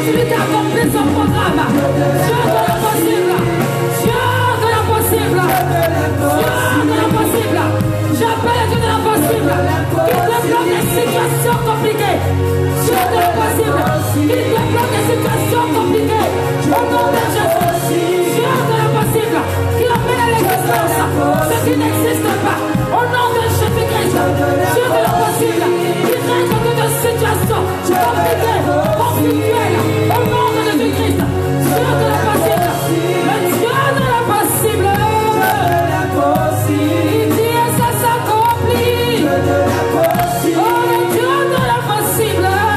l'impossibilité accomplit son programme. Dieu de l'impossible. Dieu de l'impossible. Dieu de l'impossible. J'appelle le Dieu de l'impossible. Qui débloque les situations compliquées. Dieu de l'impossible. Qui débloque les situations compliquées. Au nom de Jésus. Dieu de l'impossible. Qui amène à l'existence ce qui n'existe pas. Au nom de Jésus-Christ. Dieu de l'impossible. Qui règle toute situation compliquée, conflictuelle. Au nom de Jésus-Christ. Dieu de l'impossible. Le Dieu de l'impossible. Il dit et ça s'accomplit. Oh, le Dieu de l'impossible.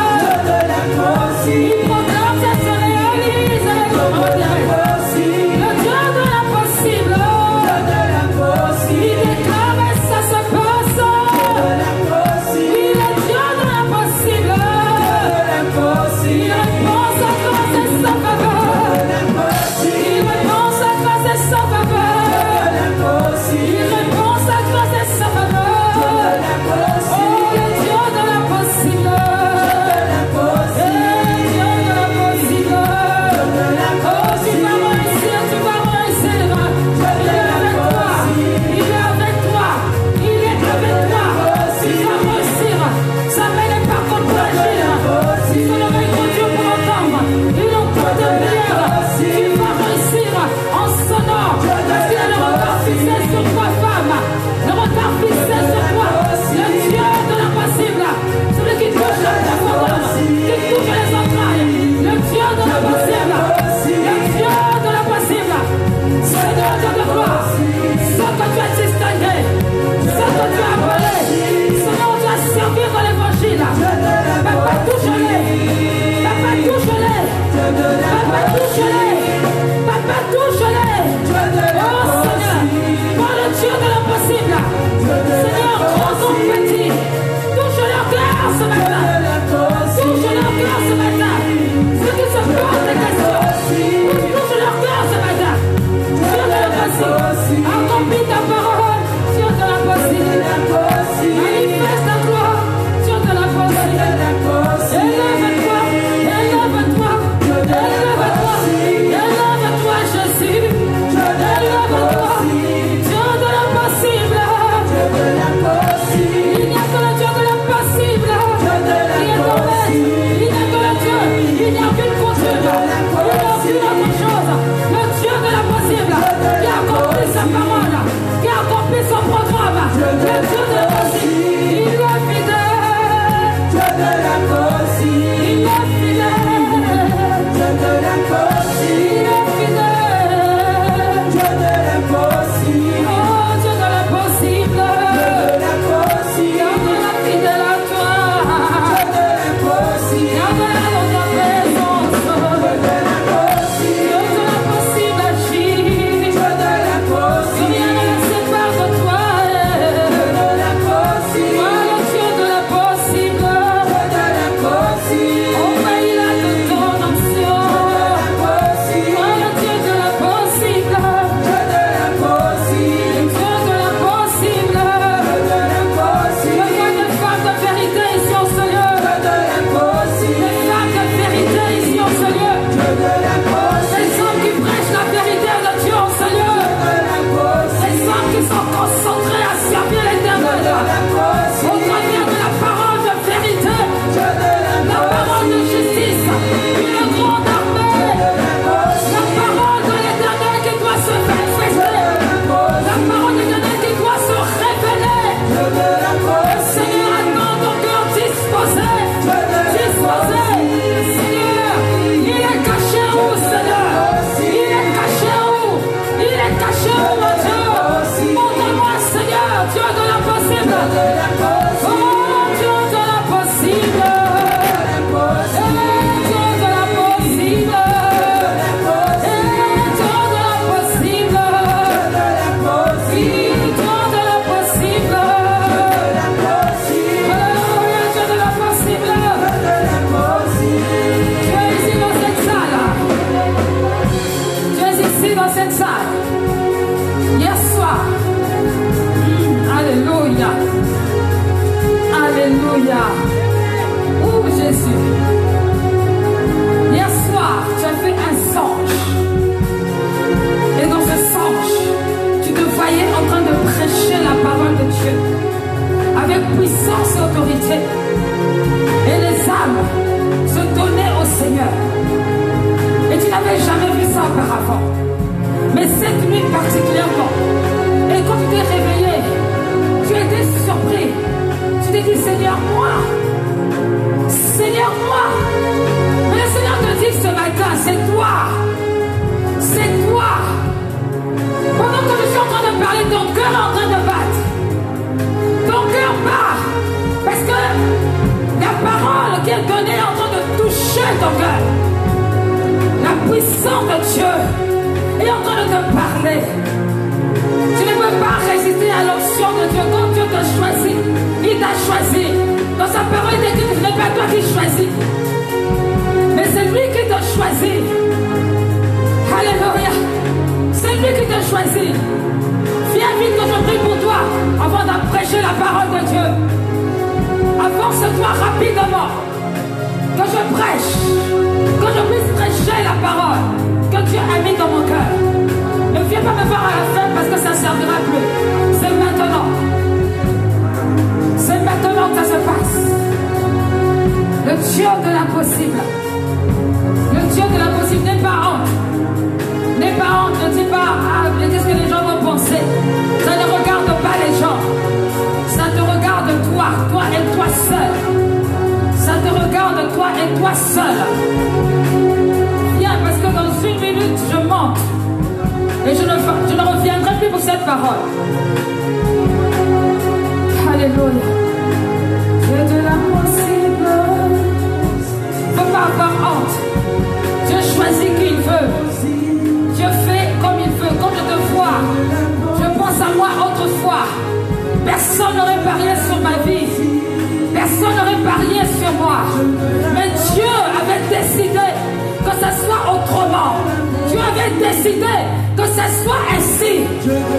auparavant. Mais cette nuit particulièrement, et quand tu t'es réveillé, tu as été surpris. Tu t'es dit, Seigneur, moi. Seigneur, moi. Mais le Seigneur te dit ce matin, c'est toi. C'est toi. Pendant que je suis en train de parler, ton cœur est en train de battre. Ton cœur bat. Parce que la parole qui est donnée est en train de toucher ton cœur. La puissance de Dieu est en train de te parler. Tu ne peux pas résister à l'onction de Dieu. Quand Dieu te choisit, il t'a choisi. Dans sa parole, il dit que ce n'est pas toi qui choisis, mais c'est lui qui t'a choisi. Alléluia. C'est lui qui t'a choisi. Viens vite que je prie pour toi avant d'apprêcher la parole de Dieu. Avance-toi rapidement. Que je prêche. Que je puisse prêcher la parole que Dieu a mis dans mon cœur. Ne viens pas me voir à la fin parce que ça ne servira plus. C'est maintenant. C'est maintenant que ça se passe. Le Dieu de l'impossible. Le Dieu de l'impossible n'est pas honte. N'est pas honte. Ne dis pas, qu'est-ce que les gens vont penser. Ça ne regarde pas les gens. Ça te regarde toi. Toi et toi seul. Ça te regarde toi et toi seul. Viens parce que dans une minute je monte. Et je ne reviendrai plus pour cette parole. Alléluia. Dieu de l'impossible. Il ne faut pas avoir honte. Dieu choisit qui il veut. Dieu fait comme il veut. Quand je te vois, je pense à moi autrefois. Personne n'aurait parié sur ma vie. Personne n'aurait parié sur moi. Mais Dieu avait décidé que ça soit autrement. Dieu avait décidé que ça soit ainsi.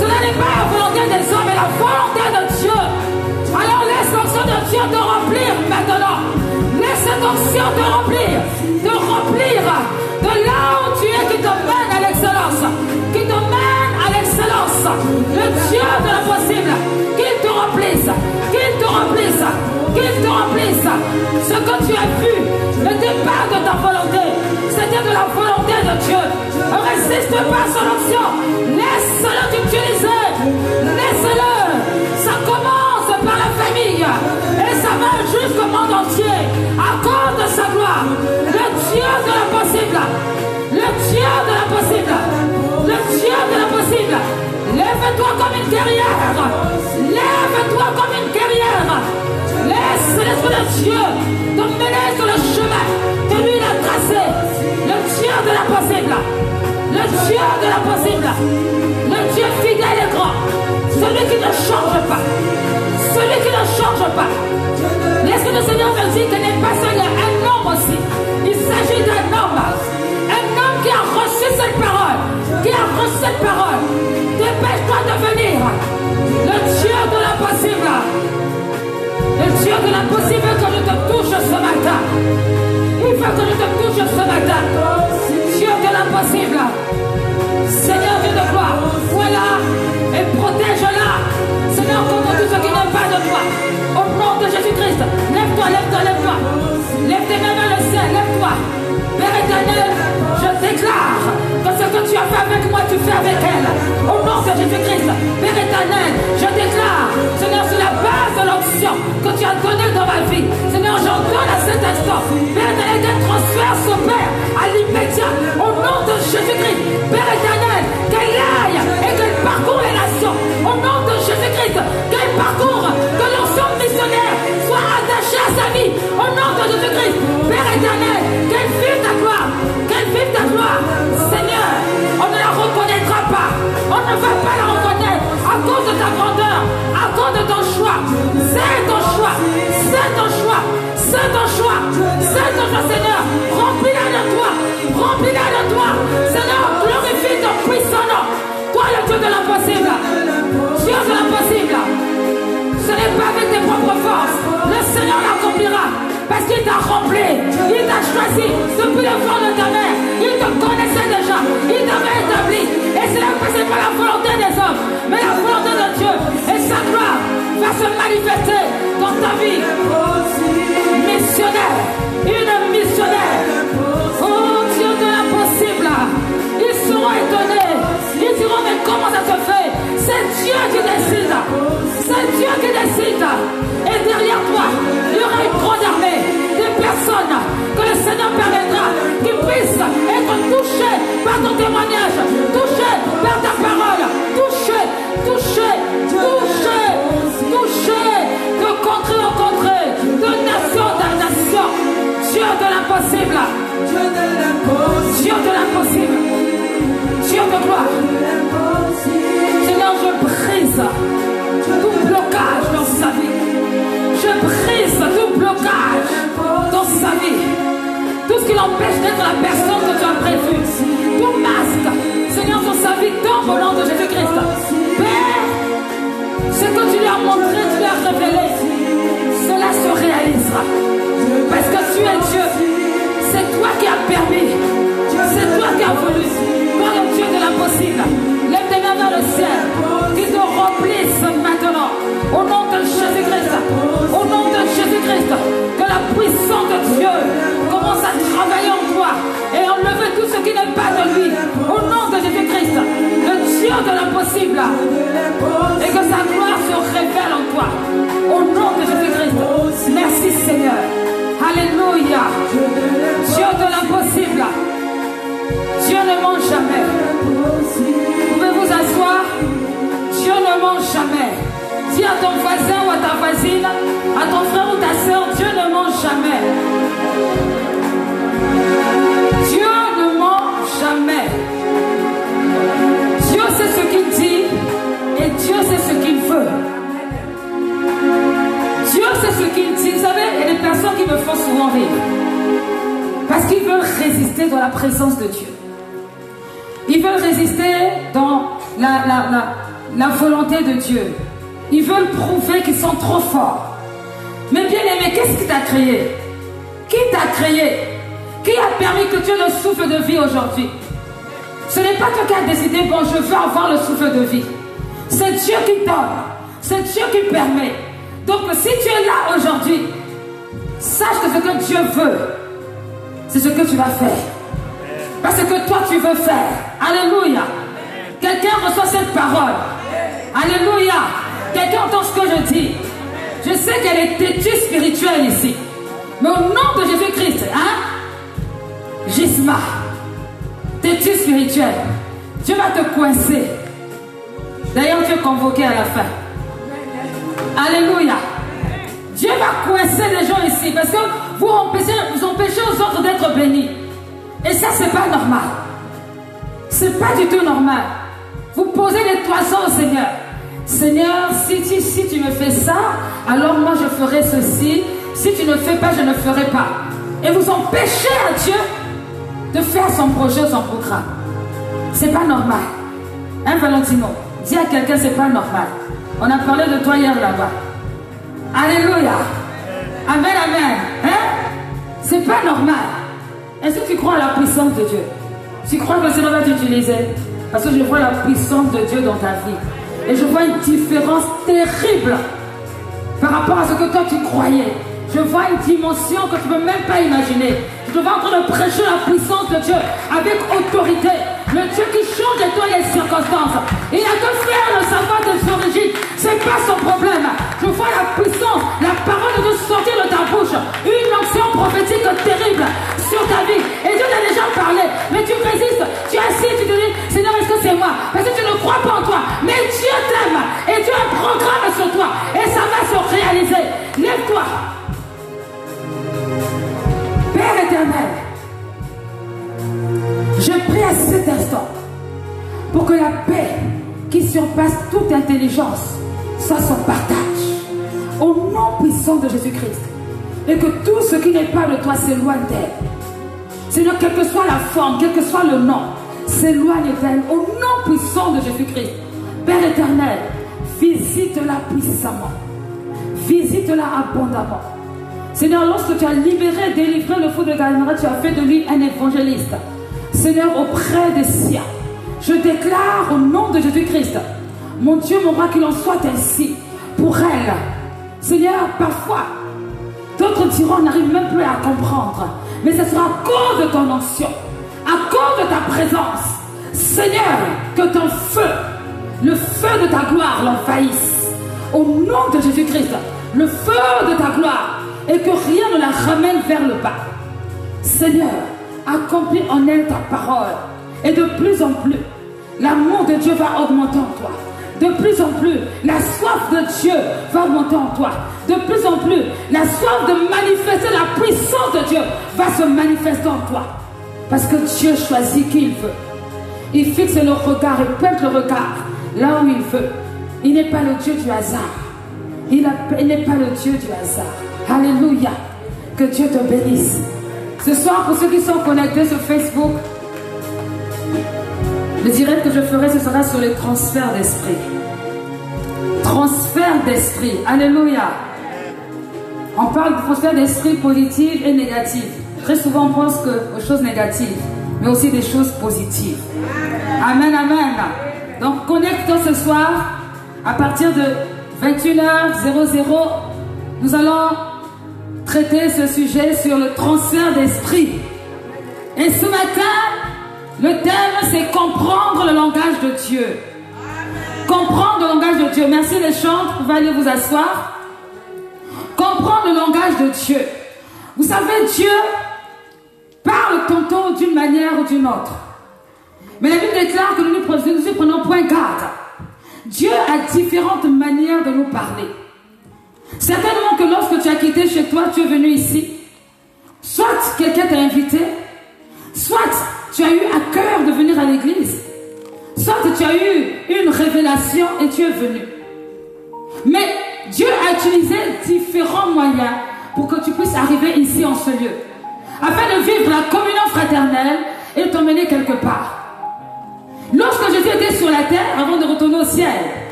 Cela n'est pas la volonté des hommes, mais la volonté de Dieu. Alors laisse l'onction de Dieu te remplir maintenant. Laisse cette onction te remplir. Te remplir de là où tu es qui te mène à l'excellence. Qui te mène à l'excellence. Le Dieu de l'impossible. Qu'il te remplisse. Qu'il te remplisse. Qu'il te remplisse. Ce que tu as vu n'était pas de ta volonté. C'était de la volonté de Dieu. Ne résiste pas à son onction. Laisse-le t'utiliser. Laisse-le. Ça commence par la famille. Et ça va jusqu'au monde entier. Accorde sa gloire. Le Dieu de l'impossible. Le Dieu de l'impossible. Le Dieu de l'impossible. Lève-toi comme une guerrière. Lève-toi comme une guerrière. Laisse l'Esprit de Dieu te mener sur le chemin que lui il a tracé. Le Dieu de l'impossible. Le Dieu de l'impossible. Le Dieu fidèle et grand. Celui qui ne change pas. Celui qui ne change pas. L'Esprit du Seigneur me dit qu'il n'est pas seul, il y a un homme aussi. Il s'agit d'un homme. Un homme qui a reçu cette parole. Qui a reçu cette parole. Dépêche-toi de venir. Le Dieu de l'impossible. Le Dieu de l'impossible que je te touche ce matin. Il veut que je te touche ce matin. Dieu de l'impossible. Seigneur Dieu de gloire. Voilà et protège-la. Seigneur, contre tout ce qui n'est pas de toi. Au nom de Jésus-Christ. Lève-toi, lève-toi, lève-toi. Lève tes mains vers le ciel, lève-toi. Père éternel, je déclare que ce que tu as fait avec moi, tu fais avec elle. Au nom de Jésus-Christ. Père éternel, je déclare, Seigneur, sur la base de l'onction que tu as donnée dans ma vie. Seigneur, j'en donne à cet instant. Père éternel, qu'elle transfère son Père à l'immédiat. Au nom de Jésus-Christ. Père éternel, qu'elle aille et qu'elle parcourt les nations. Au nom de Jésus-Christ, qu'elle parcourt, que l'onction missionnaire soit attachée à sa vie. Au nom de Jésus-Christ. Père éternel, qu'elle vive ta gloire. Qu'elle vive ta gloire. Seigneur, on ne la reconnaîtra pas. On ne va pas la reconnaître à cause de ta grandeur, à cause de ton choix. C'est ton choix. C'est ton choix. C'est ton choix. C'est ton choix, Seigneur. Remplis-la de toi. Remplis-la de toi. Seigneur, glorifie ton puissant nom. Toi, le Dieu de l'impossible. Dieu de l'impossible. Ce n'est pas avec tes propres forces. Le Seigneur l'accomplira. Parce qu'il t'a rempli. Il t'a choisi depuis le fond de ta mère. Il te connaissait déjà. Il t'avait établi. Et ce n'est pas la volonté des hommes, mais la volonté de Dieu. Et sa gloire va se manifester dans ta vie. Missionnaire. Une missionnaire. Oh Dieu de l'impossible. Il l'impossible. Dieu de l'impossible. Dieu de gloire. Seigneur, je brise tout blocage dans sa vie. Je brise tout blocage dans sa vie. Tout ce qui l'empêche d'être la personne que tu as prévue. Tout masque, Seigneur, sur sa vie, tombe au nom de Jésus-Christ. Père, ce que tu lui as montré, tu lui as révélé, cela se réalisera. Parce que tu es Dieu. C'est toi qui as permis. C'est toi qui as voulu. Toi, le Dieu de l'impossible. Lève tes mains dans le ciel. Qu'ils te remplissent maintenant. Au nom de Jésus-Christ. Au nom de Jésus-Christ. Que la puissance de Dieu commence à travailler en toi et enlever tout ce qui n'est pas de lui. Au nom de Jésus-Christ. Le Dieu de l'impossible. Et que sa gloire se révèle en toi. Au nom de Jésus-Christ. Merci Seigneur. Alléluia. Dieu de l'impossible. Dieu ne ment jamais. Pouvez vous asseoir? Dieu ne ment jamais. Dis à ton voisin ou à ta voisine, à ton frère ou ta soeur, Dieu ne ment jamais. Dieu ne ment jamais. Dieu sait ce qu'il dit et Dieu sait ce qu'il veut. Dieu sait ce qu'il dit. Vous savez, il y a des personnes qui me font souvent rire. Parce qu'ils veulent résister dans la présence de Dieu. Ils veulent résister dans la volonté de Dieu. Ils veulent prouver qu'ils sont trop forts. Mais bien aimé, qu'est-ce qui t'a créé? Qui t'a créé? Qui a permis que tu aies le souffle de vie aujourd'hui? Ce n'est pas toi qui as décidé, bon, je veux avoir le souffle de vie. C'est Dieu qui donne. C'est Dieu qui permet. Donc si tu es là aujourd'hui, sache que ce que Dieu veut, c'est ce que tu vas faire. Parce que toi tu veux faire. Alléluia. Quelqu'un reçoit cette parole. Alléluia. Quelqu'un entend ce que je dis. Je sais qu'elle est têtue spirituelle ici. Mais au nom de Jésus-Christ, hein? Gisma, têtue spirituelle, Dieu va te coincer. D'ailleurs, tu es convoqué à la fin. Alléluia. Dieu va coincer les gens ici parce que vous empêchez aux autres d'être bénis. Et ça, c'est pas normal. C'est pas du tout normal. Vous posez les toisons au Seigneur. Seigneur, si tu me fais ça, alors moi je ferai ceci. Si tu ne fais pas, je ne ferai pas. Et vous empêchez à Dieu de faire son projet, son programme. C'est pas normal. Hein, Valentino? Dis à quelqu'un, c'est pas normal. On a parlé de toi hier là-bas. Alléluia. Amen, amen. Hein? C'est pas normal. Est-ce que tu crois à la puissance de Dieu? Tu crois que le Seigneur va t'utiliser? Parce que je vois la puissance de Dieu dans ta vie. Et je vois une différence terrible par rapport à ce que toi tu croyais. Je vois une dimension que tu ne peux même pas imaginer. Je te vois en train de prêcher la puissance de Dieu avec autorité. Le Dieu qui change de toi les circonstances. Il a que faire le savoir de son origine. Ce n'est pas son problème. Je vois la puissance, la parole de Dieu sortir de ta bouche. Une onction prophétique terrible sur ta vie. Et Dieu t'a déjà parlé. Mais tu résistes. Tu es assis, tu te dis, Seigneur, est-ce que c'est moi? Parce que tu ne crois pas en toi. Mais Dieu t'aime. Et Dieu a un programme sur toi. Et ça va se réaliser. Lève-toi. Père éternel, je prie à cet instant pour que la paix qui surpasse toute intelligence soit son partage. Au nom puissant de Jésus-Christ. Et que tout ce qui n'est pas de toi s'éloigne d'elle. Seigneur, quelle que soit la forme, quel que soit le nom, s'éloigne d'elle. Au nom puissant de Jésus-Christ. Père éternel, visite-la puissamment. Visite-la abondamment. Seigneur, lorsque tu as libéré, délivré le fou de Galilée, tu as fait de lui un évangéliste. Seigneur, auprès des siens, je déclare au nom de Jésus-Christ, mon Dieu, mon roi, qu'il en soit ainsi pour elle. Seigneur, parfois, d'autres diront, on n'arrive même plus à comprendre. Mais ce sera à cause de ton onction, à cause de ta présence. Seigneur, que ton feu, le feu de ta gloire l'envahisse. Au nom de Jésus-Christ, le feu de ta gloire. Et que rien ne la ramène vers le bas. Seigneur, accomplis en elle ta parole. Et de plus en plus, l'amour de Dieu va augmenter en toi. De plus en plus, la soif de Dieu va augmenter en toi. de plus en plus, la soif de manifester la puissance de Dieu va se manifester en toi. Parce que Dieu choisit qui il veut. Il fixe le regard, il pointe le regard là où il veut. Il n'est pas le Dieu du hasard. Il n'est pas le Dieu du hasard. Alléluia. Que Dieu te bénisse. Ce soir, pour ceux qui sont connectés sur Facebook, le direct que je ferai, ce sera sur les transferts d'esprit. Transfert d'esprit. Alléluia. On parle de transfert d'esprit positif et négatif. Très souvent, on pense aux choses négatives, mais aussi des choses positives. Amen, amen. Donc, connecte-toi ce soir. À partir de 21h00, nous allons traiter ce sujet sur le transfert d'esprit. Et ce matin, le thème, c'est comprendre le langage de Dieu. Comprendre le langage de Dieu. Merci les chants, vous pouvez aller vous asseoir. Comprendre le langage de Dieu. Vous savez, Dieu parle tantôt d'une manière ou d'une autre. Mais la Bible déclare que nous ne prenons point garde. Dieu a différentes manières de nous parler. Certainement que lorsque tu as quitté chez toi, tu es venu ici. Soit quelqu'un t'a invité, soit tu as eu à cœur de venir à l'église, soit tu as eu une révélation et tu es venu. Mais Dieu a utilisé différents moyens pour que tu puisses arriver ici en ce lieu, afin de vivre la communion fraternelle et t'emmener quelque part. Lorsque Jésus était sur la terre, avant de retourner au ciel,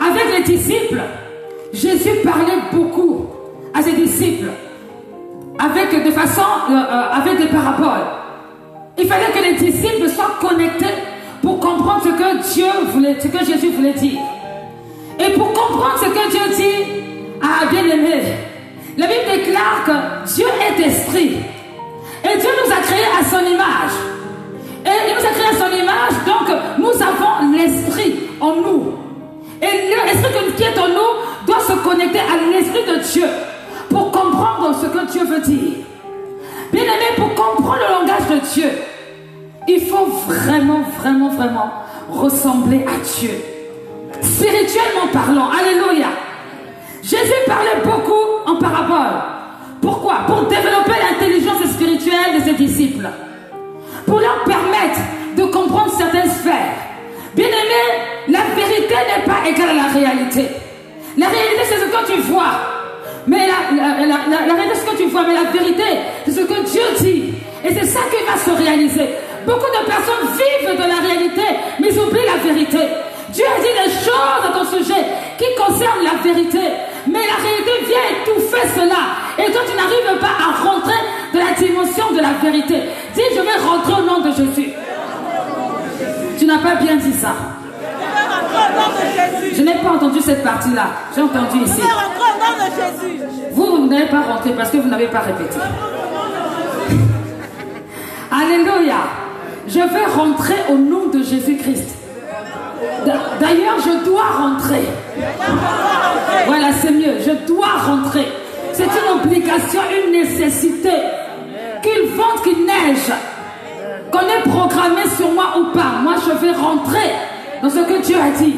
avec les disciples, Jésus parlait beaucoup à ses disciples, avec des paraboles. Il fallait que les disciples soient connectés pour comprendre ce que Dieu voulait, ce que Jésus voulait dire. Et pour comprendre ce que Dieu dit à bien-aimé, la Bible déclare que Dieu est esprit. Et Dieu nous a créés à son image. Et il nous a créé à son image, donc nous avons l'esprit en nous. Et l'esprit qui est en nous doit se connecter à l'esprit de Dieu pour comprendre ce que Dieu veut dire. Bien aimé, pour comprendre le langage de Dieu, il faut vraiment ressembler à Dieu. Spirituellement parlant, alléluia. Jésus parlait beaucoup en parabole. Pourquoi? Pour développer l'intelligence spirituelle de ses disciples. Pour leur permettre de comprendre certaines sphères. Bien aimé, la vérité n'est pas égale à la réalité. La réalité, c'est ce que tu vois. Mais la réalité, c'est ce que tu vois. Mais la vérité, c'est ce que Dieu dit. Et c'est ça qui va se réaliser. Beaucoup de personnes vivent de la réalité, mais ils oublient la vérité. Dieu a dit des choses à ton sujet qui concernent la vérité. Mais la réalité vient étouffer cela. Et toi, tu n'arrives pas à rentrer de la dimension de la vérité. Dis, je vais rentrer au nom de Jésus. Tu n'as pas bien dit ça. Je n'ai pas entendu cette partie-là. J'ai entendu ici. Vous n'avez pas rentré parce que vous n'avez pas répété. Alléluia. Je vais rentrer au nom de Jésus-Christ. D'ailleurs, je dois rentrer. Voilà, c'est mieux. Je dois rentrer. C'est une obligation, une nécessité. Qu'il vente, qu'il neige, qu'on ait programmé sur moi ou pas, moi je vais rentrer dans ce que Dieu a dit.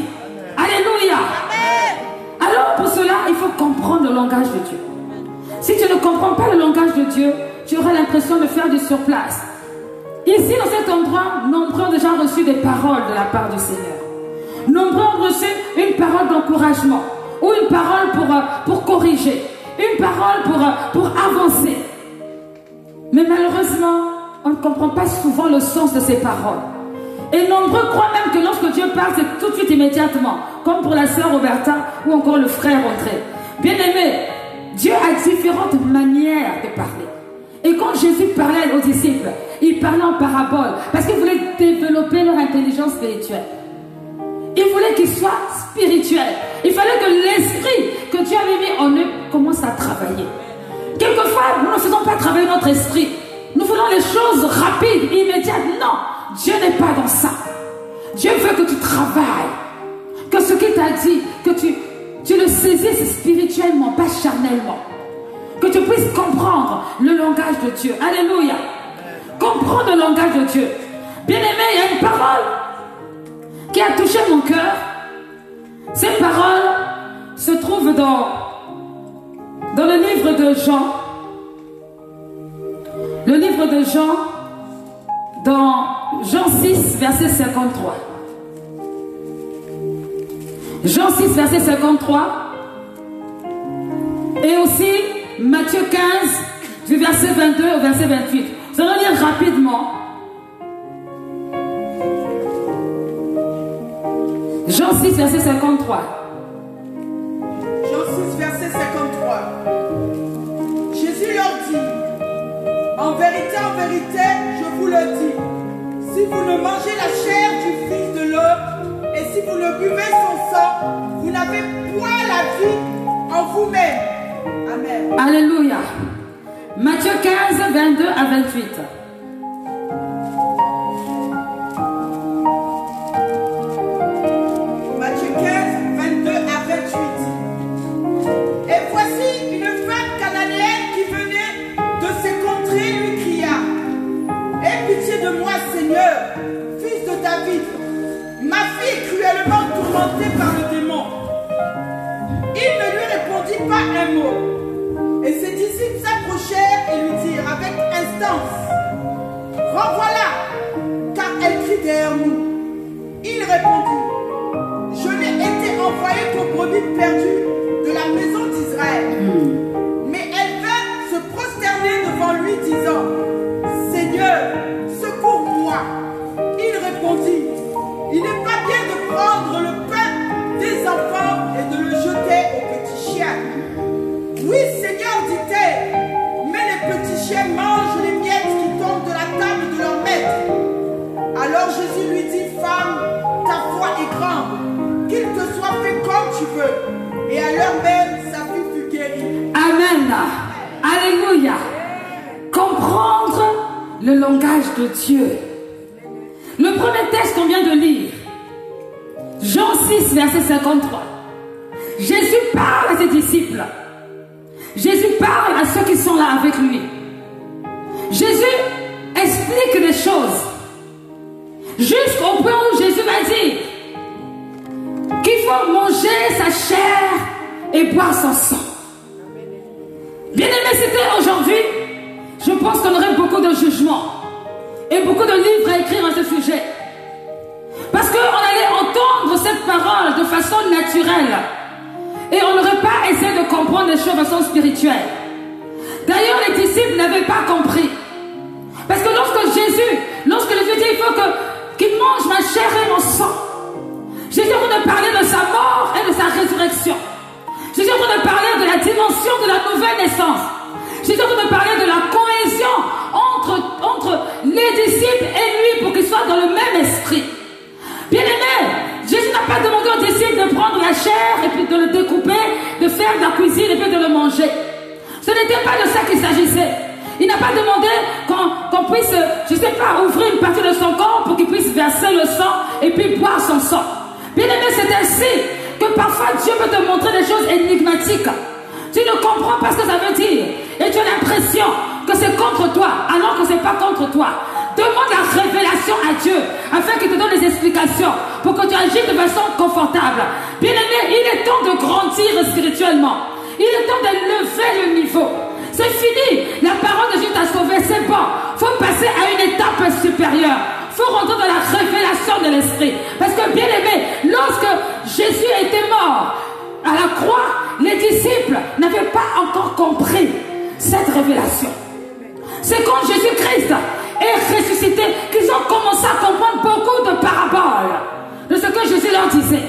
Alléluia. Alors pour cela, il faut comprendre le langage de Dieu. Si tu ne comprends pas le langage de Dieu, tu auras l'impression de faire du surplace. Ici, dans cet endroit, nombreux ont déjà reçu des paroles de la part du Seigneur. Nombreux ont reçu une parole d'encouragement ou une parole pour corriger, une parole pour avancer. Mais malheureusement, on ne comprend pas souvent le sens de ces paroles. Et nombreux croient même que lorsque Dieu parle, c'est tout de suite immédiatement, comme pour la sœur Roberta ou encore le frère André. Bien aimé, Dieu a différentes manières de parler. Et quand Jésus parlait aux disciples, il parlait en parabole, parce qu'il voulait développer leur intelligence spirituelle. Il voulait qu'ils soient spirituels. Il fallait que l'esprit que Dieu avait mis en eux commence à travailler. Quelquefois, nous ne faisons pas travailler notre esprit. Nous voulons les choses rapides, immédiates. Non, Dieu n'est pas dans ça. Dieu veut que tu travailles. Que ce qu'il t'a dit, que tu le saisisses spirituellement, pas charnellement. Que tu puisses comprendre le langage de Dieu. Alléluia. Comprendre le langage de Dieu. Bien aimé, il y a une parole qui a touché mon cœur. Cette parole se trouve dans Dans le livre de Jean, dans Jean 6, verset 53. Jean 6, verset 53. Et aussi Matthieu 15, du verset 22 au verset 28. Nous allons lire rapidement. Jean 6, verset 53. Jean 6, verset 53. Jésus leur dit, en vérité, je vous le dis, si vous ne mangez la chair du Fils de l'homme, et si vous ne buvez son sang, vous n'avez point la vie en vous-même. Amen. Alléluia. Matthieu 15, 22 à 28. Matthieu 15, 22 à 28. Et voici une femme cananéenne qui venait de ces contrées lui cria, aie pitié de moi, Seigneur, fils de David. Ma fille est cruellement tourmentée par le démon. Il ne lui répondit pas un mot. Et ses disciples s'approchèrent et lui dirent avec instance, renvoie-la, car elle crie derrière nous. Il répondit, je n'ai été envoyé qu'aux brebis perdues de la maison d'Israël. Mais elle vint se prosterner devant lui, disant, Seigneur, secours-moi. Il répondit, il n'est pas bien de prendre le pain des enfants et de le jeter aux petits chiens. Oui, Seigneur, dit-elle, mais les petits chiens mangent les miettes qui tombent de la table de leur maître. Alors Jésus lui dit, femme, ta foi est grande, qu'il te soit fait comme tu veux. Et à l'heure même, sa fille fut guérie. Amen. Alléluia. Comprendre le langage de Dieu. Le premier texte qu'on vient de lire, Jean 6, verset 53. Jésus parle à ses disciples. Jésus parle à ceux qui sont là avec lui. Jésus explique les choses jusqu'au point où Jésus va dire qu'il faut manger sa chair et boire son sang. Bien aimé, c'était aujourd'hui, je pense qu'on aurait beaucoup de jugements et beaucoup de livres à écrire à ce sujet. Parce qu'on allait entendre cette parole de façon naturelle. Et on n'aurait pas essayé de comprendre les choses de façon spirituelle. D'ailleurs, les disciples n'avaient pas compris. Parce que lorsque Jésus dit il faut qu'il mange ma chair et mon sang, Jésus est en train de parler de sa mort et de sa résurrection. Jésus est en train de parler de la dimension de la nouvelle naissance. Jésus est en train de parler de la cohésion entre les disciples et lui pour qu'ils soient dans le même esprit. Bien aimé, Jésus n'a pas demandé aux disciples de prendre la chair et puis de le découper, de faire de la cuisine et puis de le manger. Ce n'était pas de ça qu'il s'agissait. Il n'a pas demandé qu'on puisse, je ne sais pas, ouvrir une partie de son corps pour qu'il puisse verser le sang et puis boire son sang. Bien aimé, c'est ainsi que parfois Dieu peut te montrer des choses énigmatiques. Tu ne comprends pas ce que ça veut dire. Et tu as l'impression que c'est contre toi, alors que ce n'est pas contre toi. Demande la révélation à Dieu, afin qu'il te donne des explications, pour que tu agisses de façon confortable. Bien aimé, il est temps de grandir spirituellement. Il est temps de lever le niveau. C'est fini. La parole de Dieu t'a sauvé, c'est bon. Il faut passer à une étape supérieure. Il faut rentrer dans la révélation de l'esprit. Parce que bien aimé, lorsque Jésus était mort à la croix, les disciples n'avaient pas encore compris cette révélation. C'est quand Jésus-Christ est ressuscité qu'ils ont commencé à comprendre beaucoup de paraboles de ce que Jésus leur disait.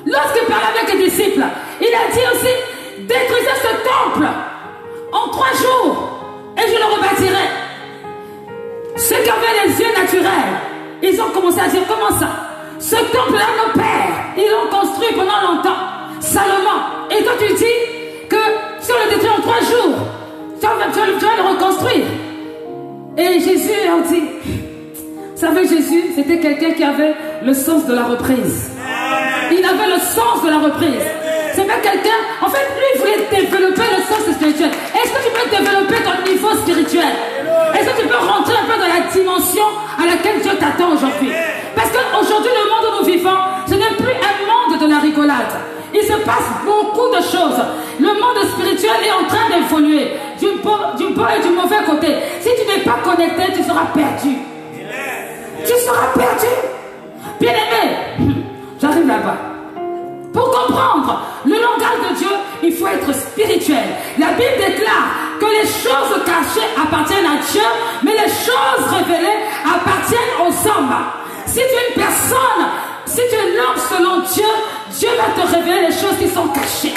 Lorsqu'il parlait avec les disciples, il a dit aussi, détruisez ce temple en 3 jours et je le rebâtirai. Ceux qui avaient les yeux naturels, ils ont commencé à dire, comment ça? Ce temple-là, nos pères, ils l'ont construit pendant longtemps. Salomon. Et toi tu dis que si on le détruit en 3 jours, tu vas le reconstruire. Et Jésus leur dit, vous savez, Jésus, c'était quelqu'un qui avait le sens de la reprise. Il avait le sens de la reprise. C'était quelqu'un, en fait, lui, il voulait développer le sens spirituel. Est-ce que tu peux développer ton niveau spirituel? Est-ce que tu peux rentrer un peu dans la dimension à laquelle Dieu t'attend aujourd'hui? Parce qu'aujourd'hui, le monde où nous vivons, ce n'est plus un monde de la rigolade. Il se passe beaucoup de choses. Le monde spirituel est en train d'évoluer du bon et du mauvais côté. Si tu n'es pas connecté, tu seras perdu. Tu seras perdu. Bien aimé, j'arrive là-bas. Pour comprendre le langage de Dieu, il faut être spirituel. La Bible déclare que les choses cachées appartiennent à Dieu, mais les choses révélées appartiennent aux hommes. Si tu es une personne, si tu es l'homme selon Dieu, Dieu va te révéler les choses qui sont cachées.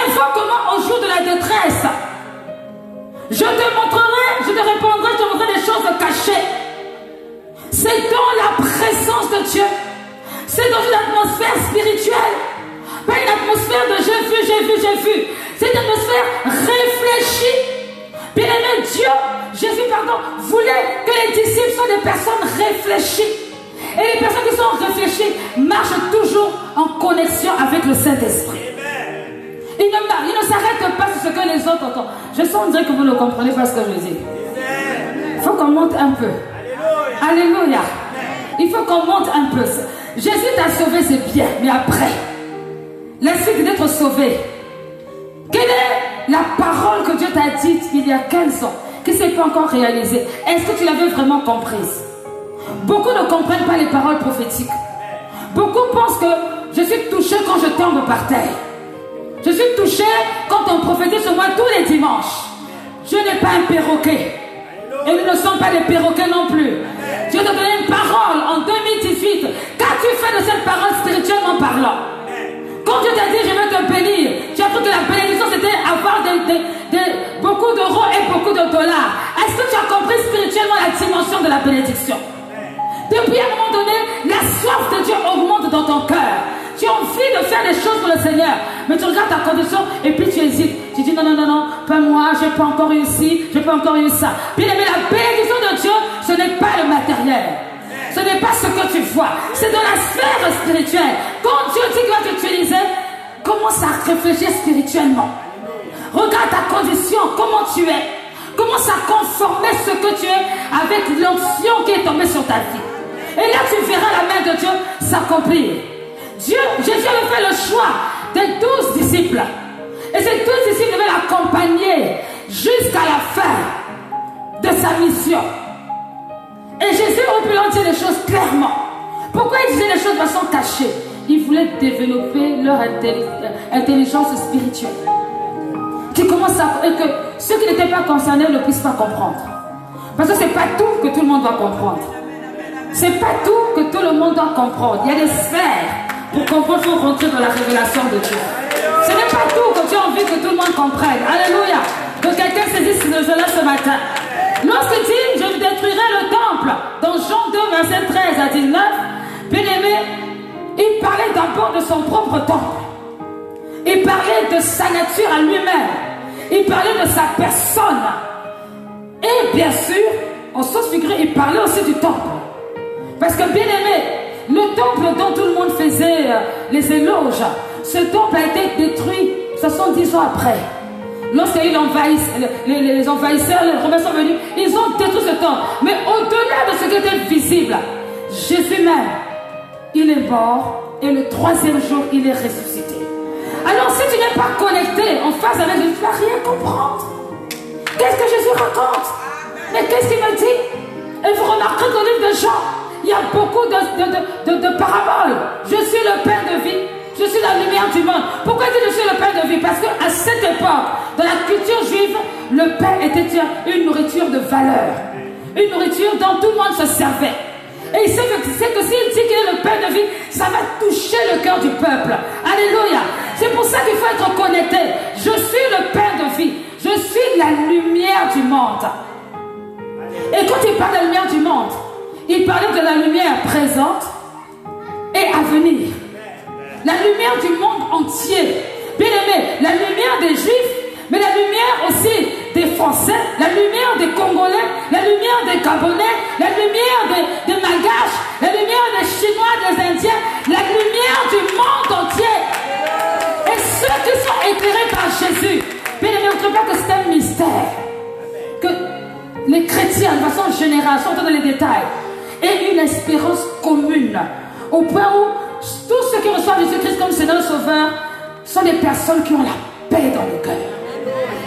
Invoque-moi au jour de la détresse. Je te montrerai, je te répondrai, je te montrerai des choses cachées. C'est dans la présence de Dieu. C'est dans une atmosphère spirituelle. Pas une atmosphère de j'ai vu. C'est une atmosphère réfléchie. Bien aimé, Jésus, voulait que les disciples soient des personnes réfléchies. Et les personnes qui sont réfléchies marchent toujours en connexion avec le Saint-Esprit. Ils ne s'arrêtent pas sur ce que les autres entendent. Je sens dire que vous ne comprenez pas ce que je dis. Il faut qu'on monte un peu. Alléluia. Il faut qu'on monte un peu. Jésus t'a sauvé, c'est bien. Mais après, la suite d'être sauvé, quelle est la parole que Dieu t'a dite il y a 15 ans, qui ne s'est pas encore réalisée? Est-ce que tu l'avais vraiment comprise? Beaucoup ne comprennent pas les paroles prophétiques. Beaucoup pensent que je suis touché quand je tombe par terre. Je suis touché quand on prophétise sur moi tous les dimanches. Je n'ai pas un perroquet. Et nous ne sommes pas des perroquets non plus. Dieu t'a donné une parole en 2018. Qu'as-tu fait de cette parole spirituellement parlant? Quand Dieu t'a dit je vais te bénir, tu as cru que la bénédiction c'était avoir beaucoup d'euros et beaucoup de dollars. Est-ce que tu as compris spirituellement la dimension de la bénédiction? Depuis un moment donné, la soif de Dieu augmente dans ton cœur. Tu as envie de faire des choses pour le Seigneur, mais tu regardes ta condition et puis tu hésites. Tu dis non, pas moi, je n'ai pas encore réussi, je n'ai pas encore eu ça. Bien aimé, la bénédiction de Dieu, ce n'est pas le matériel. Ce n'est pas ce que tu vois, c'est dans la sphère spirituelle. Quand Dieu dit qu'il va t'utiliser, commence à réfléchir spirituellement. Regarde ta condition, comment tu es. Commence à conformer ce que tu es avec l'onction qui est tombée sur ta vie. Et là, tu verras la main de Dieu s'accomplir. Jésus avait fait le choix des 12 disciples. Et ces 12 disciples devaient l'accompagner jusqu'à la fin de sa mission. Et Jésus aurait pu leur dire les choses clairement. Pourquoi il disait les choses de façon cachée? Il voulait développer leur intelligence spirituelle. Qui commence à... Et que ceux qui n'étaient pas concernés ne puissent pas comprendre. Parce que ce n'est pas tout que tout le monde doit comprendre. Ce n'est pas tout que tout le monde doit comprendre. Il y a des sphères pour comprendre, il faut rentrer dans la révélation de Dieu. Ce n'est pas tout que Dieu a envie que tout le monde comprenne. Alléluia. Que quelqu'un saisisse cela ce matin. Lorsqu'il dit, je détruirai le temple, dans Jean 2, verset 13 à 19, bien aimé, il parlait d'abord de son propre temple. Il parlait de sa nature à lui-même. Il parlait de sa personne. Et bien sûr, en sens figuré, il parlait aussi du temple. Parce que bien aimé, le temple dont tout le monde faisait les éloges, ce temple a été détruit 70 ans après. Lorsqu'il y a eu les envahisseurs, les Romains sont venus, ils ont détruit ce temple. Mais au-delà de ce qui était visible, Jésus même, il est mort et le 3e jour, il est ressuscité. Alors si tu n'es pas connecté en face avec Jésus, tu ne vas rien comprendre. Qu'est-ce que Jésus raconte? Mais qu'est-ce qu'il me dit? Et vous remarquerez dans le livre de Jean, il y a beaucoup de paraboles. Je suis le pain de vie. Je suis la lumière du monde. Pourquoi il dit je suis le pain de vie? Parce qu'à cette époque, dans la culture juive, le pain était une nourriture de valeur. Une nourriture dont tout le monde se servait. Et il sait que s'il dit qu'il est le pain de vie, ça va toucher le cœur du peuple. Alléluia. C'est pour ça qu'il faut être connecté. Je suis le pain de vie. Je suis la lumière du monde. Et quand il parle de la lumière du monde, il parlait de la lumière présente et à venir. La lumière du monde entier. Bien aimé, la lumière des Juifs, mais la lumière aussi des Français, la lumière des Congolais, la lumière des Gabonais, la lumière des Malgaches, la lumière des Chinois, des Indiens, la lumière du monde entier. Et ceux qui sont éclairés par Jésus, bien aimé, n'oubliez pas que c'est un mystère. Que les chrétiens, de façon générale, sans donner les détails, aient une espérance commune, au point où tous ceux ceux qui reçoivent Jésus-Christ comme Seigneur et Sauveur sont des personnes qui ont la paix dans le cœur.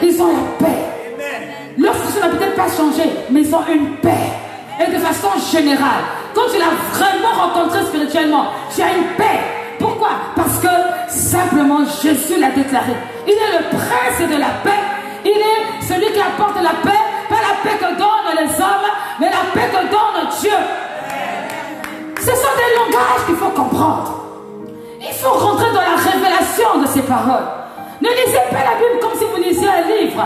Ils ont la paix. Leur situation n'a peut-être pas changé, mais ils ont une paix. Et de façon générale, quand tu l'as vraiment rencontré spirituellement, tu as une paix. Pourquoi? Parce que simplement Jésus l'a déclaré. Il est le prince de la paix. Il est celui qui apporte la paix. Pas la paix que donnent les hommes, mais la paix que donne Dieu. Ce sont des langages qu'il faut comprendre. Il faut rentrer dans la révélation de ces paroles. Ne lisez pas la Bible comme si vous lisiez un livre.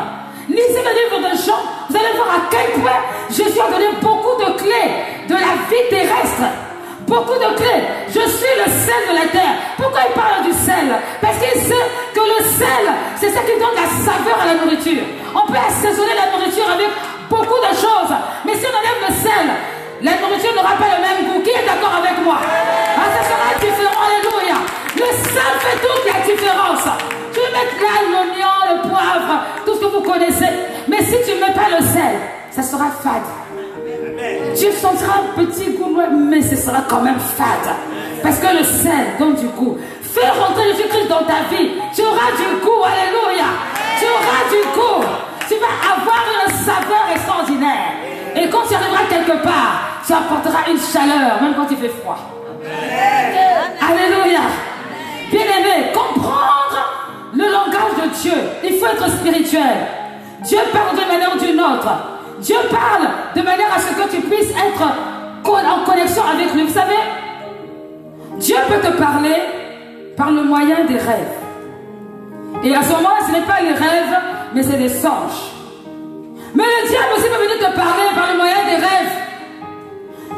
Lisez le livre de Jean. Vous allez voir à quel point Jésus a donné beaucoup de clés de la vie terrestre. Beaucoup de clés. Je suis le sel de la terre. Pourquoi il parle du sel? Parce qu'il sait que le sel, c'est ça qui donne la saveur à la nourriture. On peut assaisonner la nourriture avec beaucoup de choses. Mais si on enlève le sel, la nourriture n'aura pas le même goût. Qui est d'accord avec moi? Ah, ça sera différent. Alléluia. Le sel fait toute la différence. Tu peux mettre l'ail, l'oignon, le poivre, tout ce que vous connaissez. Mais si tu ne mets pas le sel, ça sera fade. Tu sentiras un petit goût, mais ce sera quand même fade. Parce que le sel donne du goût. Fais rentrer Jésus-Christ dans ta vie. Tu auras du goût. Alléluia. Tu auras du goût. Tu vas avoir une saveur extraordinaire. Et quand tu arriveras quelque part, tu apporteras une chaleur, même quand il fait froid. Alléluia. Bien-aimé, comprendre le langage de Dieu. Il faut être spirituel. Dieu parle d'une manière ou d'une autre. Dieu parle de manière à ce que tu puisses être en connexion avec lui. Vous savez, Dieu peut te parler par le moyen des rêves. Et à ce moment-là, ce n'est pas les rêves, mais c'est des songes. Mais le diable aussi peut venir te parler par le moyen des rêves.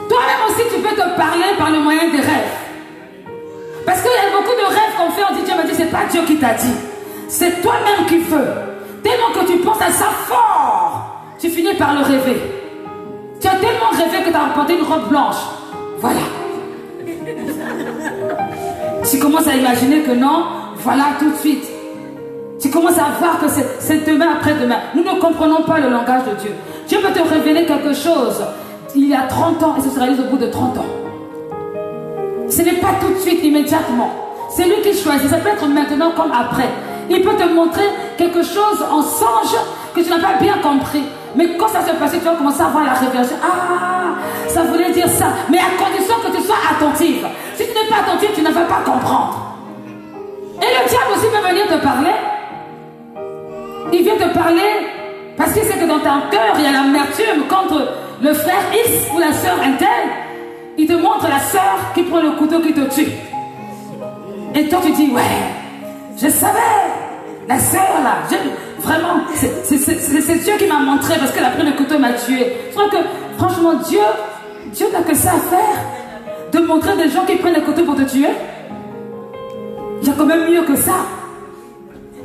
Toi-même aussi, tu peux te parler par le moyen des rêves. Parce qu'il y a beaucoup de rêves qu'on fait, on dit Dieu m'a dit, c'est pas Dieu qui t'a dit. C'est toi-même qui veux. Tellement que tu penses à ça fort, tu finis par le rêver. Tu as tellement rêvé que tu as porté une robe blanche. Voilà. Tu commences à imaginer que non, voilà tout de suite. Tu commences à voir que c'est demain après-demain. Nous ne comprenons pas le langage de Dieu. Dieu peut te révéler quelque chose il y a 30 ans et ce se réalise au bout de 30 ans. Ce n'est pas tout de suite, immédiatement. C'est lui qui choisit. Ça peut être maintenant comme après. Il peut te montrer quelque chose en songe que tu n'as pas bien compris. Mais quand ça se passe, tu vas commencer à voir la révélation. Ah, ça voulait dire ça. Mais à condition que tu sois attentive. Si tu n'es pas attentive, tu ne vas pas comprendre. Et le diable aussi peut venir te parler. Il vient te parler parce qu'il sait que dans ton cœur, il y a l'amertume contre le frère X ou la sœur Intel. Il te montre la sœur qui prend le couteau qui te tue. Et toi, tu dis, ouais, je savais. La sœur, là, vraiment, c'est Dieu qui m'a montré parce qu'elle a pris le couteau et m'a tué. Je crois que, franchement, Dieu n'a que ça à faire. De montrer des gens qui prennent le couteau pour te tuer. Il y a quand même mieux que ça.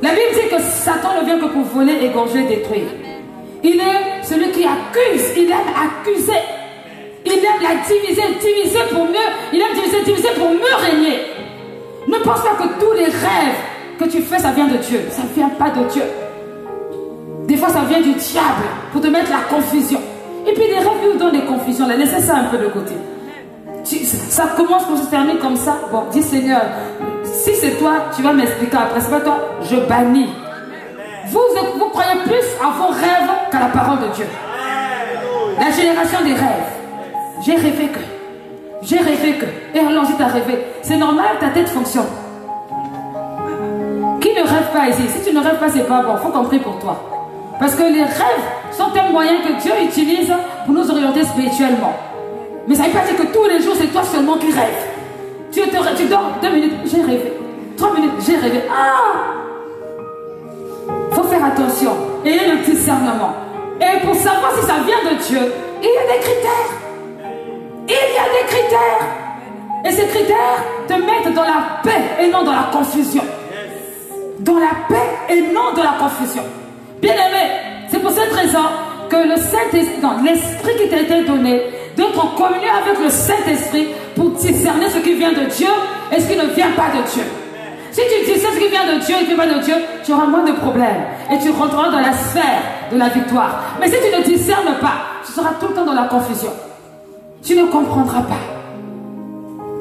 La Bible dit que Satan ne vient que pour voler, égorger, détruire. Il est celui qui accuse. Il aime accuser. Il aime la diviser pour mieux. Il aime diviser pour mieux régner. Ne pense pas que tous les rêves que tu fais, ça vient de Dieu. Ça ne vient pas de Dieu. Des fois, ça vient du diable pour te mettre la confusion. Et puis, les rêves nous donnent des confusions. Laissez ça un peu de côté. Ça commence pour se terminer comme ça. Bon, dis Seigneur, si c'est toi, tu vas m'expliquer après. C'est pas toi, je bannis. Vous croyez plus à vos rêves qu'à la parole de Dieu. La génération des rêves. J'ai rêvé que. Et allons-y, t'as rêvé. C'est normal, ta tête fonctionne. Qui ne rêve pas ici? Si tu ne rêves pas, c'est pas bon. Il faut qu'on prie pour toi. Parce que les rêves sont un moyen que Dieu utilise pour nous orienter spirituellement. Mais ça ne veut pas dire que tous les jours, c'est toi seulement qui rêves. Tu dors 2 minutes, j'ai rêvé. 3 minutes, j'ai rêvé. Ah! Il faut faire attention. Ayez le discernement. Et pour savoir si ça vient de Dieu, il y a des critères. Il y a des critères. Et ces critères te mettent dans la paix et non dans la confusion. Dans la paix et non dans la confusion. Bien-aimé, c'est pour cette raison que le Saint-Esprit, l'Esprit qui t'a été donné, d'être en communion avec le Saint-Esprit pour discerner ce qui vient de Dieu et ce qui ne vient pas de Dieu. Si tu discernes ce qui vient de Dieu et ce qui ne vient pas de Dieu, tu auras moins de problèmes et tu rentreras dans la sphère de la victoire. Mais si tu ne discernes pas, tu seras tout le temps dans la confusion. Tu ne comprendras pas.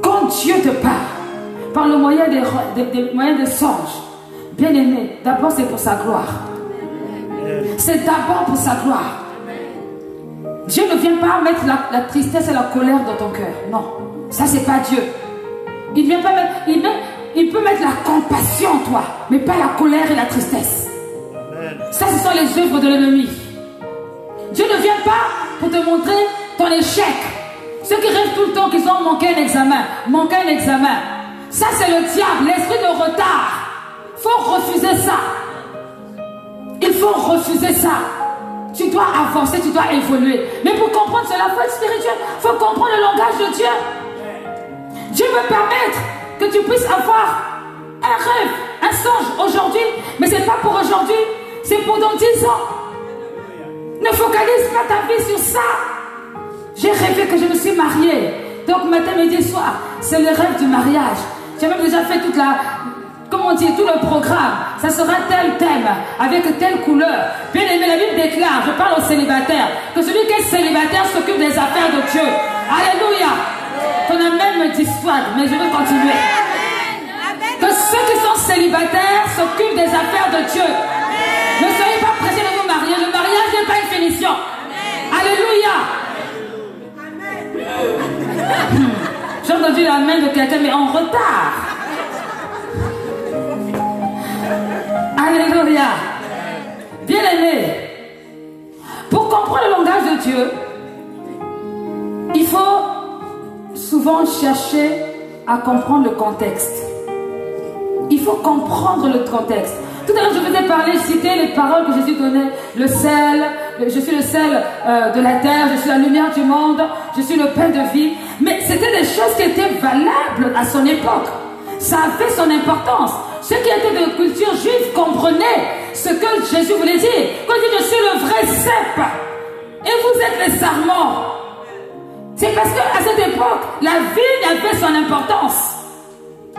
Quand Dieu te parle, par le moyen des moyens de songes. Bien aimé, d'abord c'est pour sa gloire. C'est d'abord pour sa gloire. Dieu ne vient pas mettre la tristesse et la colère dans ton cœur. Non, ça c'est pas Dieu. Il vient pas mettre, il peut mettre la compassion en toi, mais pas la colère et la tristesse. Ça, ce sont les œuvres de l'ennemi. Dieu ne vient pas pour te montrer ton échec. Ceux qui rêvent tout le temps qu'ils ont manqué un examen, ça c'est le diable, l'esprit de retard. Il faut refuser ça. Il faut refuser ça. Tu dois avancer, tu dois évoluer. Mais pour comprendre cela, il faut être spirituel. Il faut comprendre le langage de Dieu. Dieu veut permettre que tu puisses avoir un rêve, un songe aujourd'hui. Mais ce n'est pas pour aujourd'hui, c'est pour dans 10 ans. Ne focalise pas ta vie sur ça. J'ai rêvé que je me suis mariée. Donc matin, midi, soir, c'est le rêve du mariage. Tu as même déjà fait toute la... Comment on dit, tout le programme. Ça sera tel thème, avec telle couleur. Bien aimé, la Bible déclare, je parle aux célibataires, que celui qui est célibataire s'occupe des affaires de Dieu. Alléluia. Ton amen me dissuade, mais je vais continuer. Que ceux qui sont célibataires s'occupent des affaires de Dieu. Ne soyez pas pressés de vous marier. Le mariage n'est pas une finition. Alléluia. J'ai entendu la main de quelqu'un, mais en retard. Alléluia. Bien aimé, pour comprendre le langage de Dieu, il faut souvent chercher à comprendre le contexte. Il faut comprendre le contexte. Tout à l'heure, je vous ai parlé, cité les paroles que Jésus donnait. Le sel, je suis le sel de la terre, je suis la lumière du monde, je suis le pain de vie. Mais c'était des choses qui étaient valables à son époque. Ça avait son importance. Ceux qui étaient de culture juive comprenaient ce que Jésus voulait dire. Quand il dit, je suis le vrai cep et vous êtes les sarments. C'est parce qu'à cette époque, la vigne avait son importance.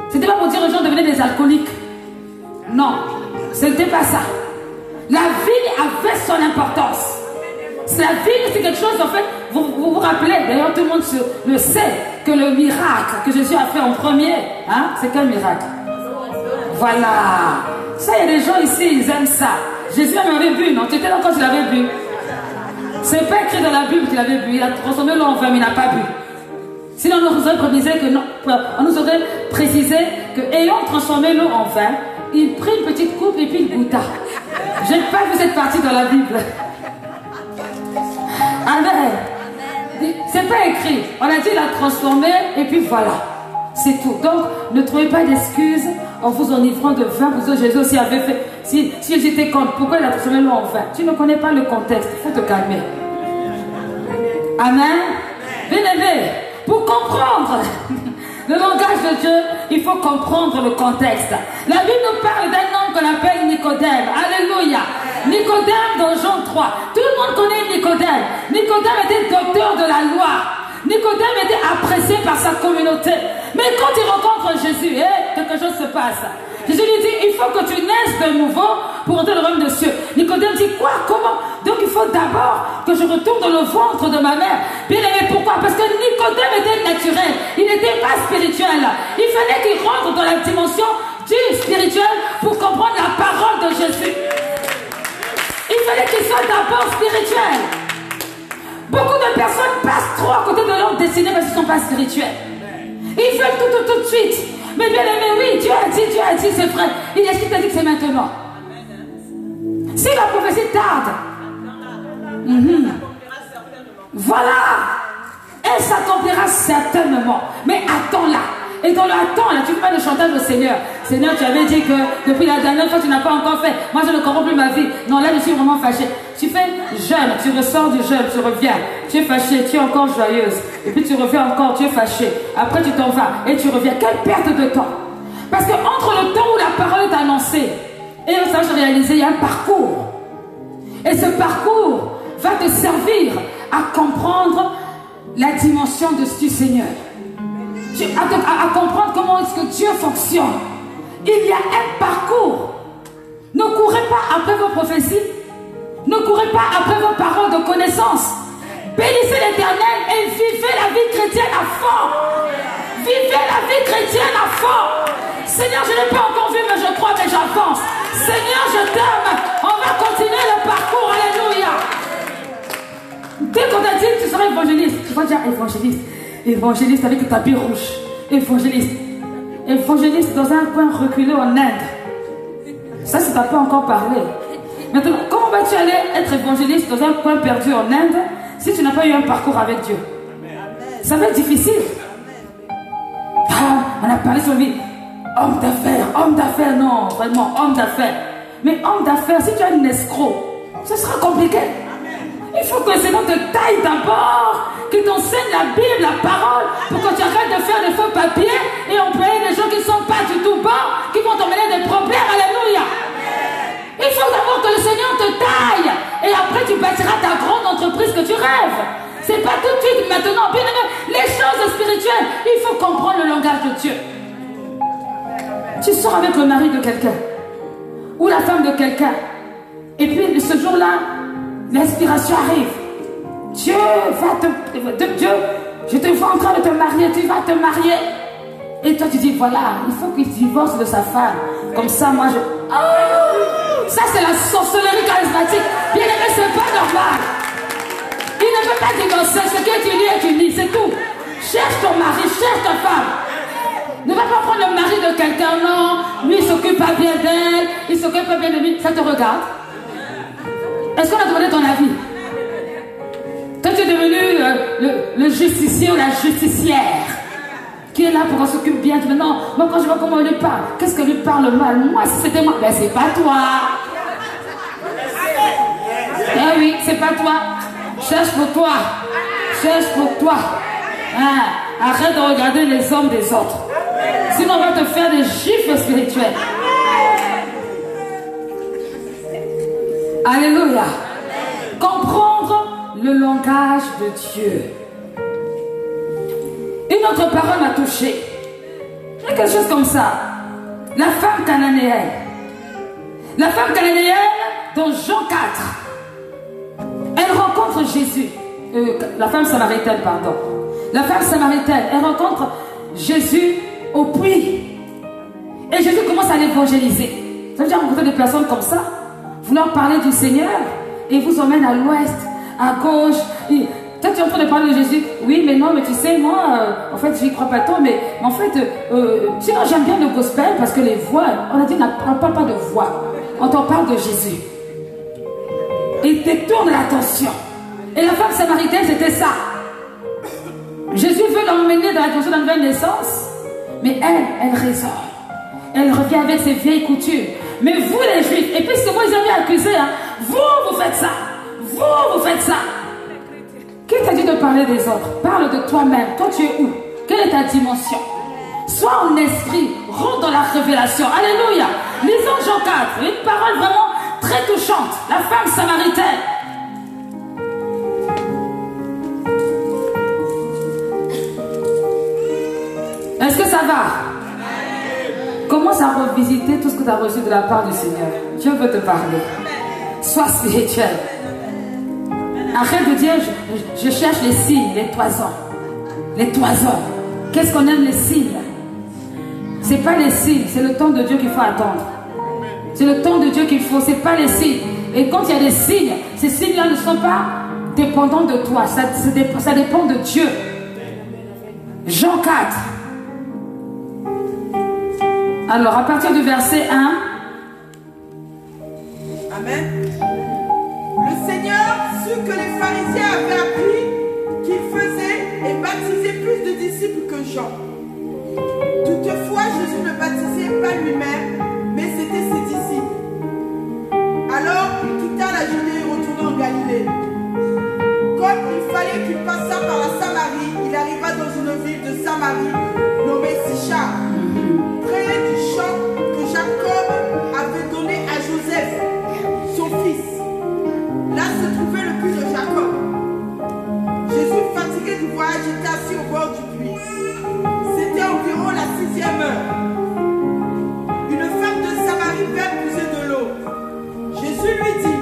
C'était pas pour dire aux gens de devenir des alcooliques. Non, ce n'était pas ça. La vigne avait son importance. La vigne, c'est quelque chose, en fait, vous rappelez, d'ailleurs tout le monde le sait, que le miracle que Jésus a fait en premier, hein, c'est quel miracle? Voilà. Ça, il y a des gens ici, ils aiment ça. Jésus en avait bu, non? Tu étais là quand tu l'avais bu? C'est pas écrit dans la Bible qu'il avait bu. Il a transformé l'eau en vin, mais il n'a pas bu. Sinon, on nous aurait précisé que non. On nous aurait précisé que, ayant transformé l'eau en vin, il prit une petite coupe et puis il goûta. J'ai pas vu cette partie dans la Bible. Amen. C'est pas écrit. On a dit il a transformé et puis voilà. C'est tout. Donc, ne trouvez pas d'excuses en vous enivrant de vin. Parce que Jésus aussi avait fait. Si j'étais contre, pourquoi il a transformé l'eau en vin? Tu ne connais pas le contexte. Il faut te calmer. Amen. Bien aimé, pour comprendre le langage de Dieu, il faut comprendre le contexte. La Bible nous parle d'un homme qu'on appelle Nicodème. Alléluia. Nicodème dans Jean 3. Tout le monde connaît Nicodème. Nicodème était docteur de la loi. Nicodème était apprécié par sa communauté. Mais quand il rencontre Jésus, quelque chose se passe. Jésus lui dit, il faut que tu naisses de nouveau pour entrer dans le royaume des cieux. Nicodème dit, quoi? Comment? Donc il faut d'abord que je retourne dans le ventre de ma mère. Bien aimé, pourquoi? Parce que Nicodème était naturel. Il n'était pas spirituel. Il fallait qu'il rentre dans la dimension du spirituel pour comprendre la parole de Jésus. Il fallait qu'il soit d'abord spirituel. Beaucoup de personnes passent trop à côté de leur destinée parce qu'ils ne sont pas spirituels. Ils veulent tout de suite. Mais bien aimé, oui, Dieu a dit, c'est vrai. Il est qui t'a dit que c'est maintenant. Si la prophétie tarde, voilà, elle s'accomplira certainement. Mais attends-la. Et dans le attends, là, tu fais le chantage au Seigneur. Seigneur, tu avais dit que depuis la dernière fois, tu n'as pas encore fait. Moi, je ne comprends plus ma vie. Non, là, je suis vraiment fâchée. Tu fais jeûne, tu ressors du jeûne, tu reviens. Tu es fâchée, tu es encore joyeuse. Et puis tu reviens encore, tu es fâchée. Après, tu t'en vas et tu reviens. Quelle perte de temps. Parce que entre le temps où la parole est annoncée et le stage réalisé, il y a un parcours. Et ce parcours va te servir à comprendre la dimension de ce Seigneur. À comprendre comment est-ce que Dieu fonctionne. Il y a un parcours. Ne courez pas après vos prophéties. Ne courez pas après vos paroles de connaissance. Bénissez l'Éternel et vivez la vie chrétienne à fond. Vivez la vie chrétienne à fond. Seigneur, je n'ai pas encore vu, mais je crois que j'avance. Seigneur, je t'aime. On va continuer le parcours. Alléluia. Dès qu'on t'a dit que tu seras évangéliste, tu vas dire évangéliste. Évangéliste avec le tapis rouge. Évangéliste. Évangéliste dans un coin reculé en Inde. Ça t'a pas encore parlé. Maintenant, comment vas-tu aller être évangéliste dans un coin perdu en Inde si tu n'as pas eu un parcours avec Dieu? Ça va être difficile. Ah, on a parlé sur lui. Homme d'affaires, non, vraiment, homme d'affaires. Mais homme d'affaires, si tu es un escroc, ce sera compliqué. Il faut que le Seigneur te taille d'abord, qu'il t'enseigne la Bible, la parole, pour que tu arrêtes de faire des faux papiers et employer des gens qui ne sont pas du tout bons, qui vont t'emmener des problèmes. Alléluia. Il faut d'abord que le Seigneur te taille et après tu bâtiras ta grande entreprise que tu rêves. C'est pas tout de suite maintenant. Bien aimé, les choses spirituelles, il faut comprendre le langage de Dieu. Tu sors avec le mari de quelqu'un ou la femme de quelqu'un et puis ce jour-là, l'inspiration arrive. Dieu va te... Dieu, je te vois en train de te marier, tu vas te marier. Et toi tu dis, voilà, il faut qu'il divorce de sa femme. Comme ça, moi je... Oh, ça c'est la sorcellerie charismatique. Bien aimé, c'est pas normal. Il ne peut pas divorcer. Ce que tu dis est uni, c'est tout. Cherche ton mari, cherche ta femme. Ne va pas prendre le mari de quelqu'un, non. Lui, il s'occupe pas bien d'elle, il s'occupe pas bien de lui. Ça te regarde. Est-ce qu'on a demandé ton avis? Toi, tu es devenu le justicier ou la justicière qui est là pour qu'on s'occupe bien. Tu dis non, moi quand je vois comment il lui parle, qu'est-ce que lui parle mal? Moi, si c'était moi, ben c'est pas toi. Eh oui, c'est pas toi. Cherche pour toi. Cherche pour toi. Hein? Arrête de regarder les hommes des autres. Sinon, on va te faire des gifles spirituels. Alléluia. Comprendre le langage de Dieu. Une autre parole m'a touché. Il y a quelque chose comme ça. La femme cananéenne. La femme cananéenne dans Jean 4. Elle rencontre Jésus. La femme samaritaine, pardon. La femme samaritaine, elle rencontre Jésus au puits. Et Jésus commence à l'évangéliser. Vous avez déjà rencontré des personnes comme ça? Vous leur parlez du Seigneur et vous emmène à l'ouest, à gauche. Et toi, tu es en train de parler de Jésus. Oui, mais non, mais tu sais, moi, en fait, je n'y crois pas tant, mais en fait, sinon, j'aime bien le gospel parce que les voix, on a dit, on ne parle pas de voix. On t'en parle de Jésus. Et détourne l'attention. Et la femme samaritaine, c'était ça. Jésus veut l'emmener dans la dimension de la nouvelle naissance, mais elle raisonne. Elle revient avec ses vieilles coutumes. Mais vous les juifs, et puis c'est moi ils avaient accusé, hein, vous faites ça, vous faites ça. Qui t'a dit de parler des autres? Parle de toi-même. Toi tu es où? Quelle est ta dimension? Sois en esprit, rentre dans la révélation. Alléluia. Lisons Jean 4, une parole vraiment très touchante. La femme samaritaine. Est-ce que ça va? Commence à revisiter tout ce que tu as reçu de la part du Seigneur. Dieu veut te parler. Sois spirituel. Arrête de dire je cherche les signes, les toisons. Les toisons. Qu'est-ce qu'on aime les signes? C'est pas les signes, c'est le temps de Dieu qu'il faut attendre. C'est le temps de Dieu qu'il faut, c'est pas les signes. Et quand il y a des signes, ces signes-là ne sont pas dépendants de toi. Ça dépend de Dieu. Jean 4. Alors, à partir du verset 1. Amen. Le Seigneur sut que les pharisiens avaient appris qu'il faisait et baptisait plus de disciples que Jean. Toutefois, Jésus ne baptisait pas lui-même, mais c'était ses disciples. Alors, il quitta la Judée et retourna en Galilée. Comme il fallait qu'il passât par la Samarie, il arriva dans une ville de Samarie, nommée Sichar, près du champ que Jacob avait donné à Joseph, son fils. Là se trouvait le puits de Jacob. Jésus, fatigué du voyage, était assis au bord du puits. C'était environ la 6e heure. Une femme de Samarie vint puiser de l'eau. Jésus lui dit,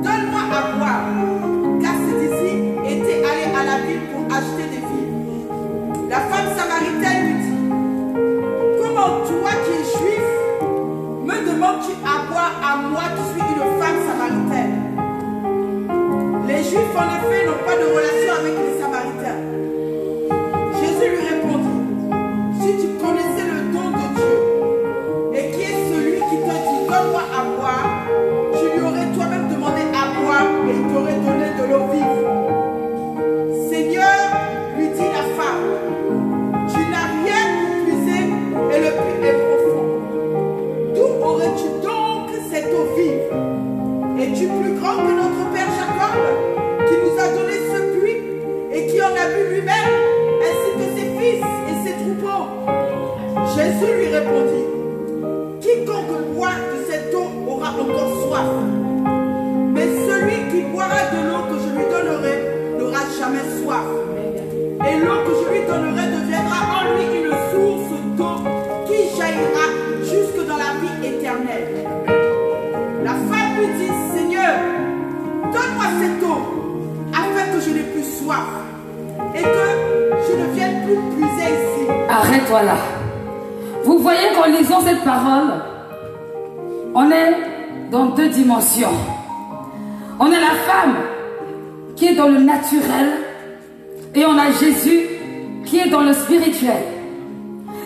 donne-moi à boire, car ses disciples étaient allés à la ville pour acheter des vivres. La femme samaritaine pas de relation avec les Samaritains. Jésus lui répondit, si tu connaissais le don de Dieu, et qui est celui qui te dit, donne-moi à boire, tu lui aurais toi-même demandé à boire et il t'aurait donné de l'eau vive. Seigneur, lui dit la femme, tu n'as rien pour puiser et le puits est profond. D'où aurais-tu donc cette eau vive? Es-tu plus grand que notre père Jacob, qui nous a donné ce puits et qui en a bu lui-même, ainsi que ses fils et ses troupeaux? Jésus lui répondit, quiconque boit de cette eau aura encore soif. Mais celui qui boira de l'eau que je lui donnerai n'aura jamais soif. Et l'eau que je lui donnerai deviendra en lui une source d'eau qui jaillira jusque dans la vie éternelle. La femme lui dit, Seigneur, donne-moi cette eau afin que je n'ai plus soif et que je ne vienne plus puiser ici. Arrête-toi là. Vous voyez qu'en lisant cette parole, on est dans deux dimensions. On a la femme qui est dans le naturel et on a Jésus qui est dans le spirituel.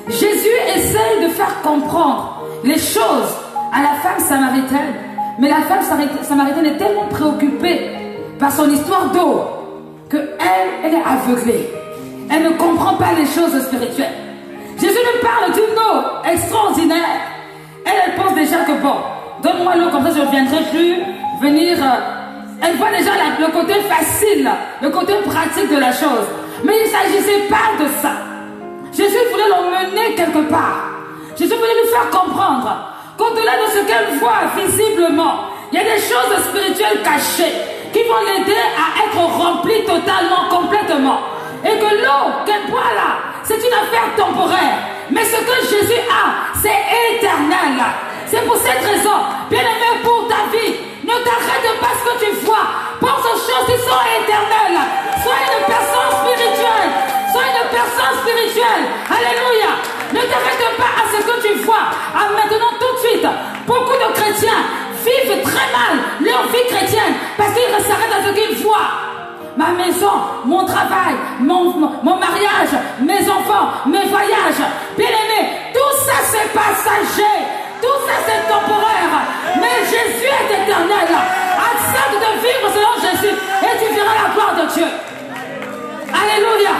Jésus essaye de faire comprendre les choses à la femme samaritaine, mais la femme samaritaine est tellement préoccupée par son histoire d'eau qu'elle est aveuglée. Elle ne comprend pas les choses spirituelles. Jésus nous parle d'une eau extraordinaire. Elle pense déjà que bon, donne-moi l'eau, comme ça je ne viendrai plus venir. Elle voit déjà le côté facile, le côté pratique de la chose. Mais il ne s'agissait pas de ça. Jésus voulait l'emmener quelque part. Jésus voulait lui faire comprendre qu'au-delà de ce qu'elle voit visiblement, il y a des choses spirituelles cachées qui vont l'aider à être remplie totalement, complètement. Et que l'eau qu'elle boit là, c'est une affaire temporaire. Mais ce que Jésus a, c'est éternel. C'est pour cette raison, bien aimé, pour ta vie, ne t'arrête pas ce que tu vois. Pense aux choses qui sont éternelles. Sois une personne spirituelle. Sois une personne spirituelle. Alléluia. Ne t'arrête pas à ce que tu vois. Ah, maintenant, tout de suite, beaucoup de chrétiens vivent très mal leur vie chrétienne parce qu'ils s'arrêtent à ce qu'ils voient. Ma maison, mon travail, mon mariage, mes enfants, mes voyages. Bien aimé, tout ça c'est passager. Tout ça c'est temporaire. Mais Jésus est éternel. Accepte de vivre selon Jésus et tu verras la gloire de Dieu. Alléluia.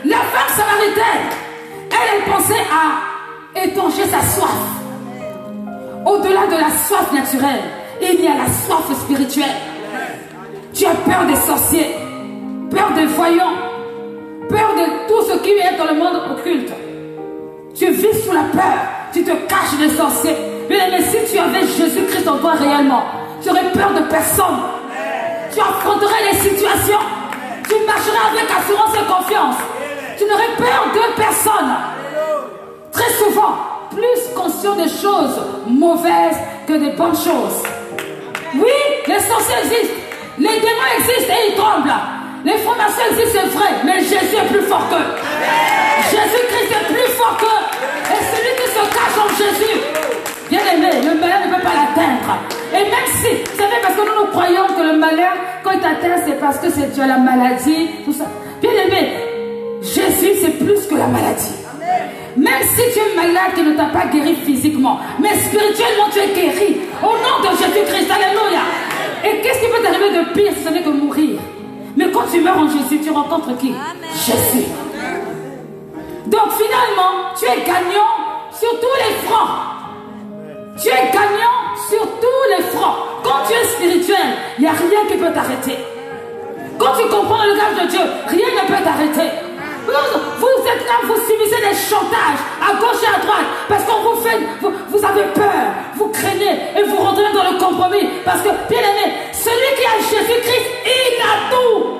La femme samaritaine, elle pensait à étancher sa soif. Au-delà de la soif naturelle, il y a la soif spirituelle. Tu as peur des sorciers, peur des voyants, peur de tout ce qui est dans le monde occulte. Tu vis sous la peur, tu te caches des sorciers. Mais si tu avais Jésus-Christ en toi réellement, tu aurais peur de personne. Tu affronterais les situations. Tu marcherais avec assurance et confiance. Tu n'aurais peur de personne. Très souvent, plus conscient des choses mauvaises que des bonnes choses. Oui, les sorciers existent. Les démons existent et ils tremblent. Les formations existent, c'est vrai, mais Jésus est plus fort qu'eux. Jésus-Christ est plus fort qu'eux. Et celui qui se cache en Jésus, bien aimé, le malheur ne peut pas l'atteindre. Et même si, vous savez, parce que nous croyons que le malheur, quand il t'atteint, c'est parce que tu as la maladie, tout ça. Bien aimé, Jésus, c'est plus que la maladie. Même si tu es malade qui ne t'a pas guéri physiquement, mais spirituellement tu es guéri. Au nom de Jésus-Christ, alléluia. Et qu'est-ce qui peut t'arriver de pire si ce n'est que mourir? Mais quand tu meurs en Jésus, tu rencontres qui? Jésus. Donc finalement, tu es gagnant sur tous les fronts. Tu es gagnant sur tous les fronts. Quand tu es spirituel, il n'y a rien qui peut t'arrêter. Quand tu comprends le langage de Dieu, rien ne peut t'arrêter. Vous êtes là, vous subissez des chantages à gauche et à droite parce qu'on vous fait, vous avez peur, vous craignez et vous rentrez dans le compromis parce que, bien aimé, celui qui a Jésus-Christ, il a tout.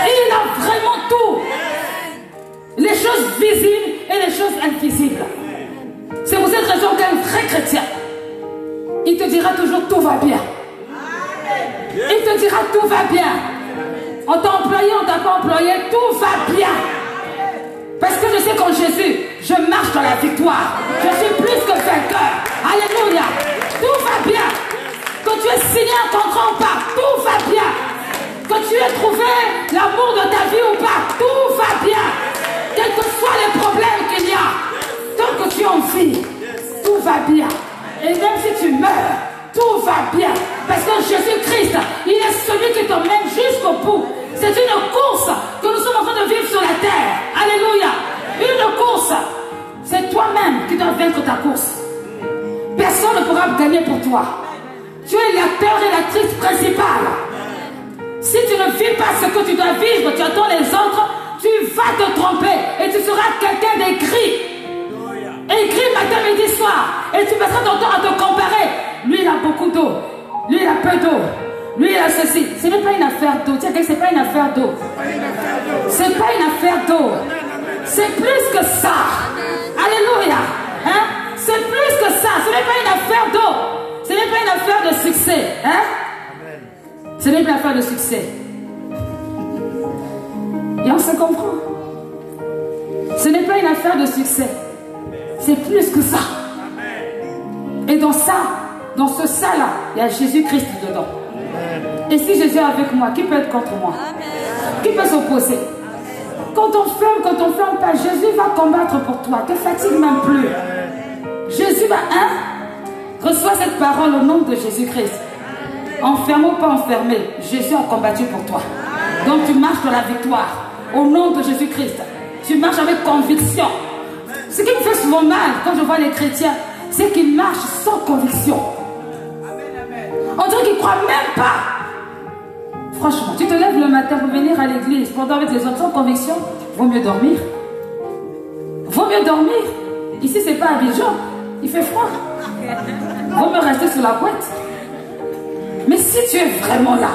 Il a vraiment tout. Les choses visibles et les choses invisibles. C'est pour cette raison qu'un vrai chrétien, il te dira toujours tout va bien. Il te dira tout va bien. On t'a employé, on t'a pas employé, tout va bien. Parce que je sais qu'en Jésus, je marche dans la victoire. Je suis plus que vainqueur. Alléluia. Tout va bien. Quand tu es signé un contrat, on part. Tout va bien. Que tu aies trouvé l'amour de ta vie ou pas, tout va bien. Quels que soient les problèmes qu'il y a, tant que tu es en vie, tout va bien. Et même si tu meurs, tout va bien. Parce que Jésus-Christ, il est celui qui t'emmène jusqu'au bout. C'est une course que nous sommes en train de vivre sur la terre. Alléluia. Une course. C'est toi-même qui dois vaincre ta course. Personne ne pourra gagner pour toi. Tu es l'acteur et l'actrice principale. Si tu ne vis pas ce que tu dois vivre, tu attends les autres, tu vas te tromper et tu seras quelqu'un d'écrit. Écrit matin, midi, soir. Et tu passeras ton temps à te comparer. Lui, il a beaucoup d'eau. Lui, il a peu d'eau. Lui, il a ceci. Ce n'est pas une affaire d'eau. Tiens, c'est pas une affaire d'eau. C'est pas une affaire d'eau. C'est plus que ça. Alléluia. Hein? C'est plus que ça. Ce n'est pas une affaire d'eau. Ce n'est pas une affaire de succès. Hein? Ce n'est pas une affaire de succès. Et on se comprend. Ce n'est pas une affaire de succès. C'est plus que ça. Et dans ça, dans ce ça-là, il y a Jésus-Christ dedans. Et si Jésus est avec moi, qui peut être contre moi? Qui peut s'opposer? Quand on ferme pas, Jésus va combattre pour toi. Ne te fatigue même plus. Jésus va, reçois cette parole au nom de Jésus-Christ. Enfermé ou pas enfermé, Jésus a combattu pour toi. Donc tu marches dans la victoire. Au nom de Jésus-Christ. Tu marches avec conviction. Ce qui me fait souvent mal quand je vois les chrétiens, c'est qu'ils marchent sans conviction. On dirait qu'ils ne croient même pas. Franchement, tu te lèves le matin pour venir à l'église, pour dormir avec les autres sans conviction, vaut mieux dormir. Vaut mieux dormir. Ici, c'est pas Abidjan, il fait froid. Vaut mieux rester sous la couette. Mais si tu es vraiment là,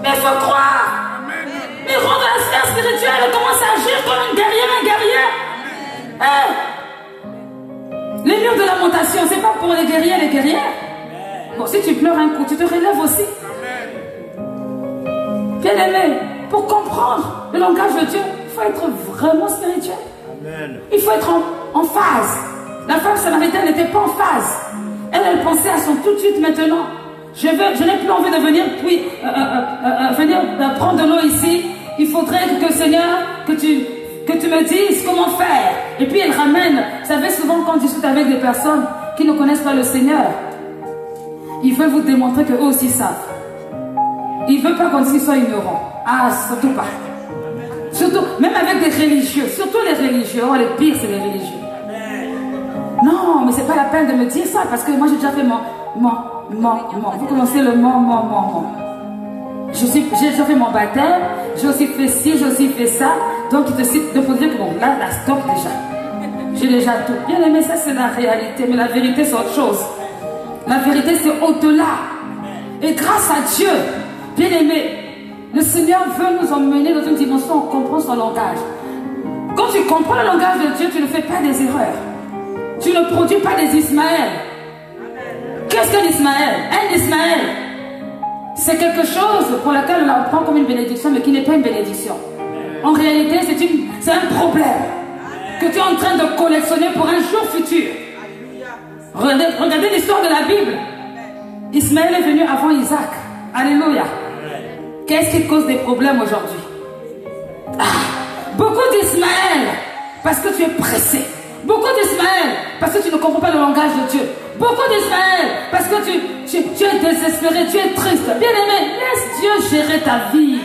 mais il faut croire. Mais rentre dans la sphère spirituelle et commence à agir comme une guerrière, un guerrier. Les murs de lamentation, c'est pas pour les guerriers et les guerrières. Bon, si tu pleures un coup, tu te relèves aussi. Bien aimé, pour comprendre le langage de Dieu, il faut être vraiment spirituel. Amen. Il faut être en phase. La femme samaritaine n'était pas en phase. Elle pensait à son tout de suite maintenant. Je n'ai plus envie de venir prendre de l'eau ici. Il faudrait que Seigneur, que tu me dises comment faire. Et puis elle ramène. Vous savez, souvent quand on discute avec des personnes qui ne connaissent pas le Seigneur, ils veulent vous démontrer qu'eux aussi savent. Ils ne veulent pas qu'on dise qu'ils soient ignorants. Ah, surtout pas. Surtout, même avec des religieux. Surtout les religieux. Oh, les pires, c'est les religieux. Non, mais c'est pas la peine de me dire ça parce que moi j'ai déjà fait mon. Vous commencez le mon. J'ai déjà fait mon baptême, j'ai aussi fait ci, j'ai aussi fait ça. Donc il te cite de poser que bon, là, stop déjà. J'ai déjà tout. Bien aimé, ça c'est la réalité, mais la vérité c'est autre chose. La vérité c'est au-delà. Et grâce à Dieu, bien aimé, le Seigneur veut nous emmener dans une dimension où on comprend son langage. Quand tu comprends le langage de Dieu, tu ne fais pas des erreurs. Tu ne produis pas des Ismaël. Qu'est-ce qu'un Ismaël? Un Ismaël, c'est quelque chose pour lequel on la prend comme une bénédiction, mais qui n'est pas une bénédiction. En réalité, c'est un problème que tu es en train de collectionner pour un jour futur. Regardez l'histoire de la Bible. Ismaël est venu avant Isaac. Alléluia. Qu'est-ce qui cause des problèmes aujourd'hui? Beaucoup d'Ismaël parce que tu es pressé. Beaucoup d'Ismaël parce que tu ne comprends pas le langage de Dieu. Beaucoup d'Ismaël parce que tu es désespéré, tu es triste. Bien aimé, laisse Dieu gérer ta vie.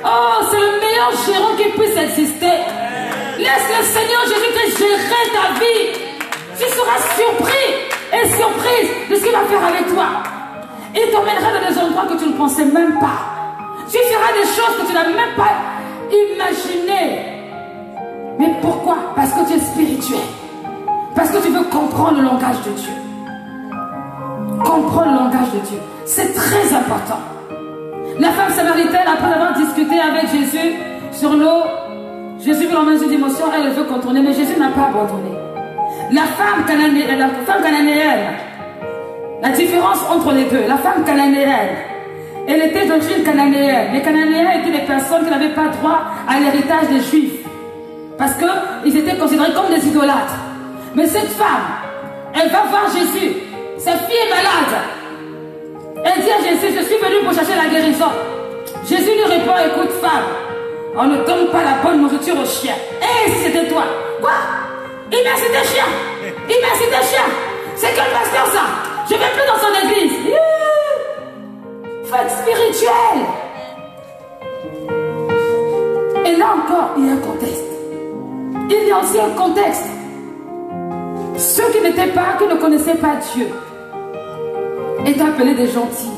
Oh, c'est le meilleur gérant qui puisse exister. Laisse le Seigneur Jésus-Christ gérer ta vie. Tu seras surpris et surprise de ce qu'il va faire avec toi. Il t'emmènera dans des endroits que tu ne pensais même pas. Tu feras des choses que tu n'as même pas imaginées. Mais pourquoi? Parce que tu es spirituel. Parce que tu veux comprendre le langage de Dieu. Comprendre le langage de Dieu. C'est très important. La femme samaritaine, après avoir discuté avec Jésus sur l'eau, Jésus veut l'emmener dans une dimension, elle veut contourner, mais Jésus n'a pas abandonné. La femme cananéenne, la différence entre les deux, la femme cananéenne, elle était d'origine cananéenne. Les Cananéens étaient des personnes qui n'avaient pas droit à l'héritage des Juifs. Parce qu'ils étaient considérés comme des idolâtres. Mais cette femme, elle va voir Jésus. Sa fille est malade. Elle dit à Jésus, je suis venue pour chercher la guérison. Jésus lui répond, écoute femme, on ne donne pas la bonne nourriture aux chiens. Et si c'était toi? Quoi? Il m'a cité chien. Il m'a cité chien. C'est quel pasteur ça? Je ne vais plus dans son église. Faites spirituel. Et là encore, il y a un contexte. Il y a aussi un contexte. Ceux qui n'étaient pas, qui ne connaissaient pas Dieu, étaient appelés des gentils.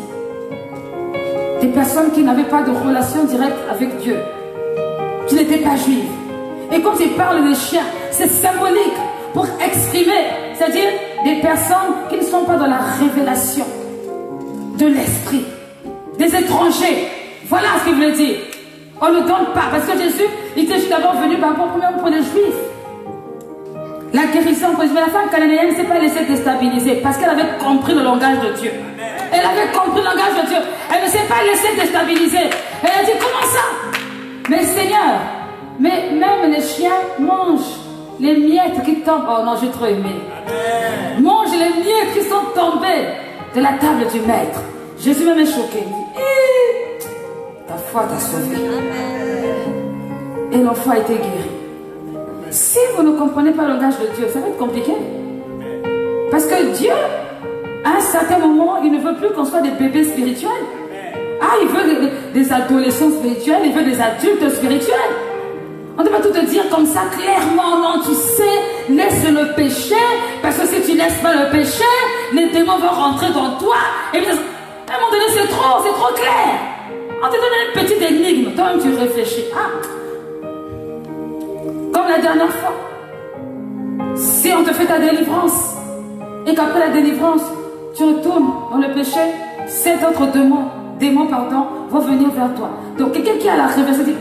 Des personnes qui n'avaient pas de relation directe avec Dieu, qui n'étaient pas juives. Et quand il parle des chiens, c'est symbolique pour exprimer, c'est-à-dire des personnes qui ne sont pas dans la révélation de l'esprit, des étrangers. Voilà ce qu'il veut dire. On ne donne pas, parce que Jésus, il était juste d'abord venu pour les juifs. La guérison, mais la femme cananéenne ne s'est pas laissée déstabiliser parce qu'elle avait compris le langage de Dieu. Elle avait compris le langage de Dieu. Elle ne s'est pas laissée déstabiliser. Elle a dit, comment ça? Mais Seigneur, mais même les chiens mangent les miettes qui tombent. Oh non, j'ai trop aimé. Mangent les miettes qui sont tombées de la table du maître. Jésus même est choqué. Il dit, ta foi t'a sauvé. Et l'enfant a été guéri. Si vous ne comprenez pas le langage de Dieu, ça va être compliqué. Parce que Dieu, à un certain moment, il ne veut plus qu'on soit des bébés spirituels. Ah, il veut des adolescents spirituels, il veut des adultes spirituels. On ne peut pas tout te dire comme ça clairement. Non, tu sais, laisse le péché. Parce que si tu laisses pas le péché, les démons vont rentrer dans toi. Et puis, à un moment donné, c'est trop clair. On te donne une petite énigme. Toi-même, tu réfléchis. Ah, comme la dernière fois. Si on te fait ta délivrance, et qu'après la délivrance, tu retournes dans le péché, 7 autres démons vont venir vers toi. Donc quelqu'un qui a la révélation dit,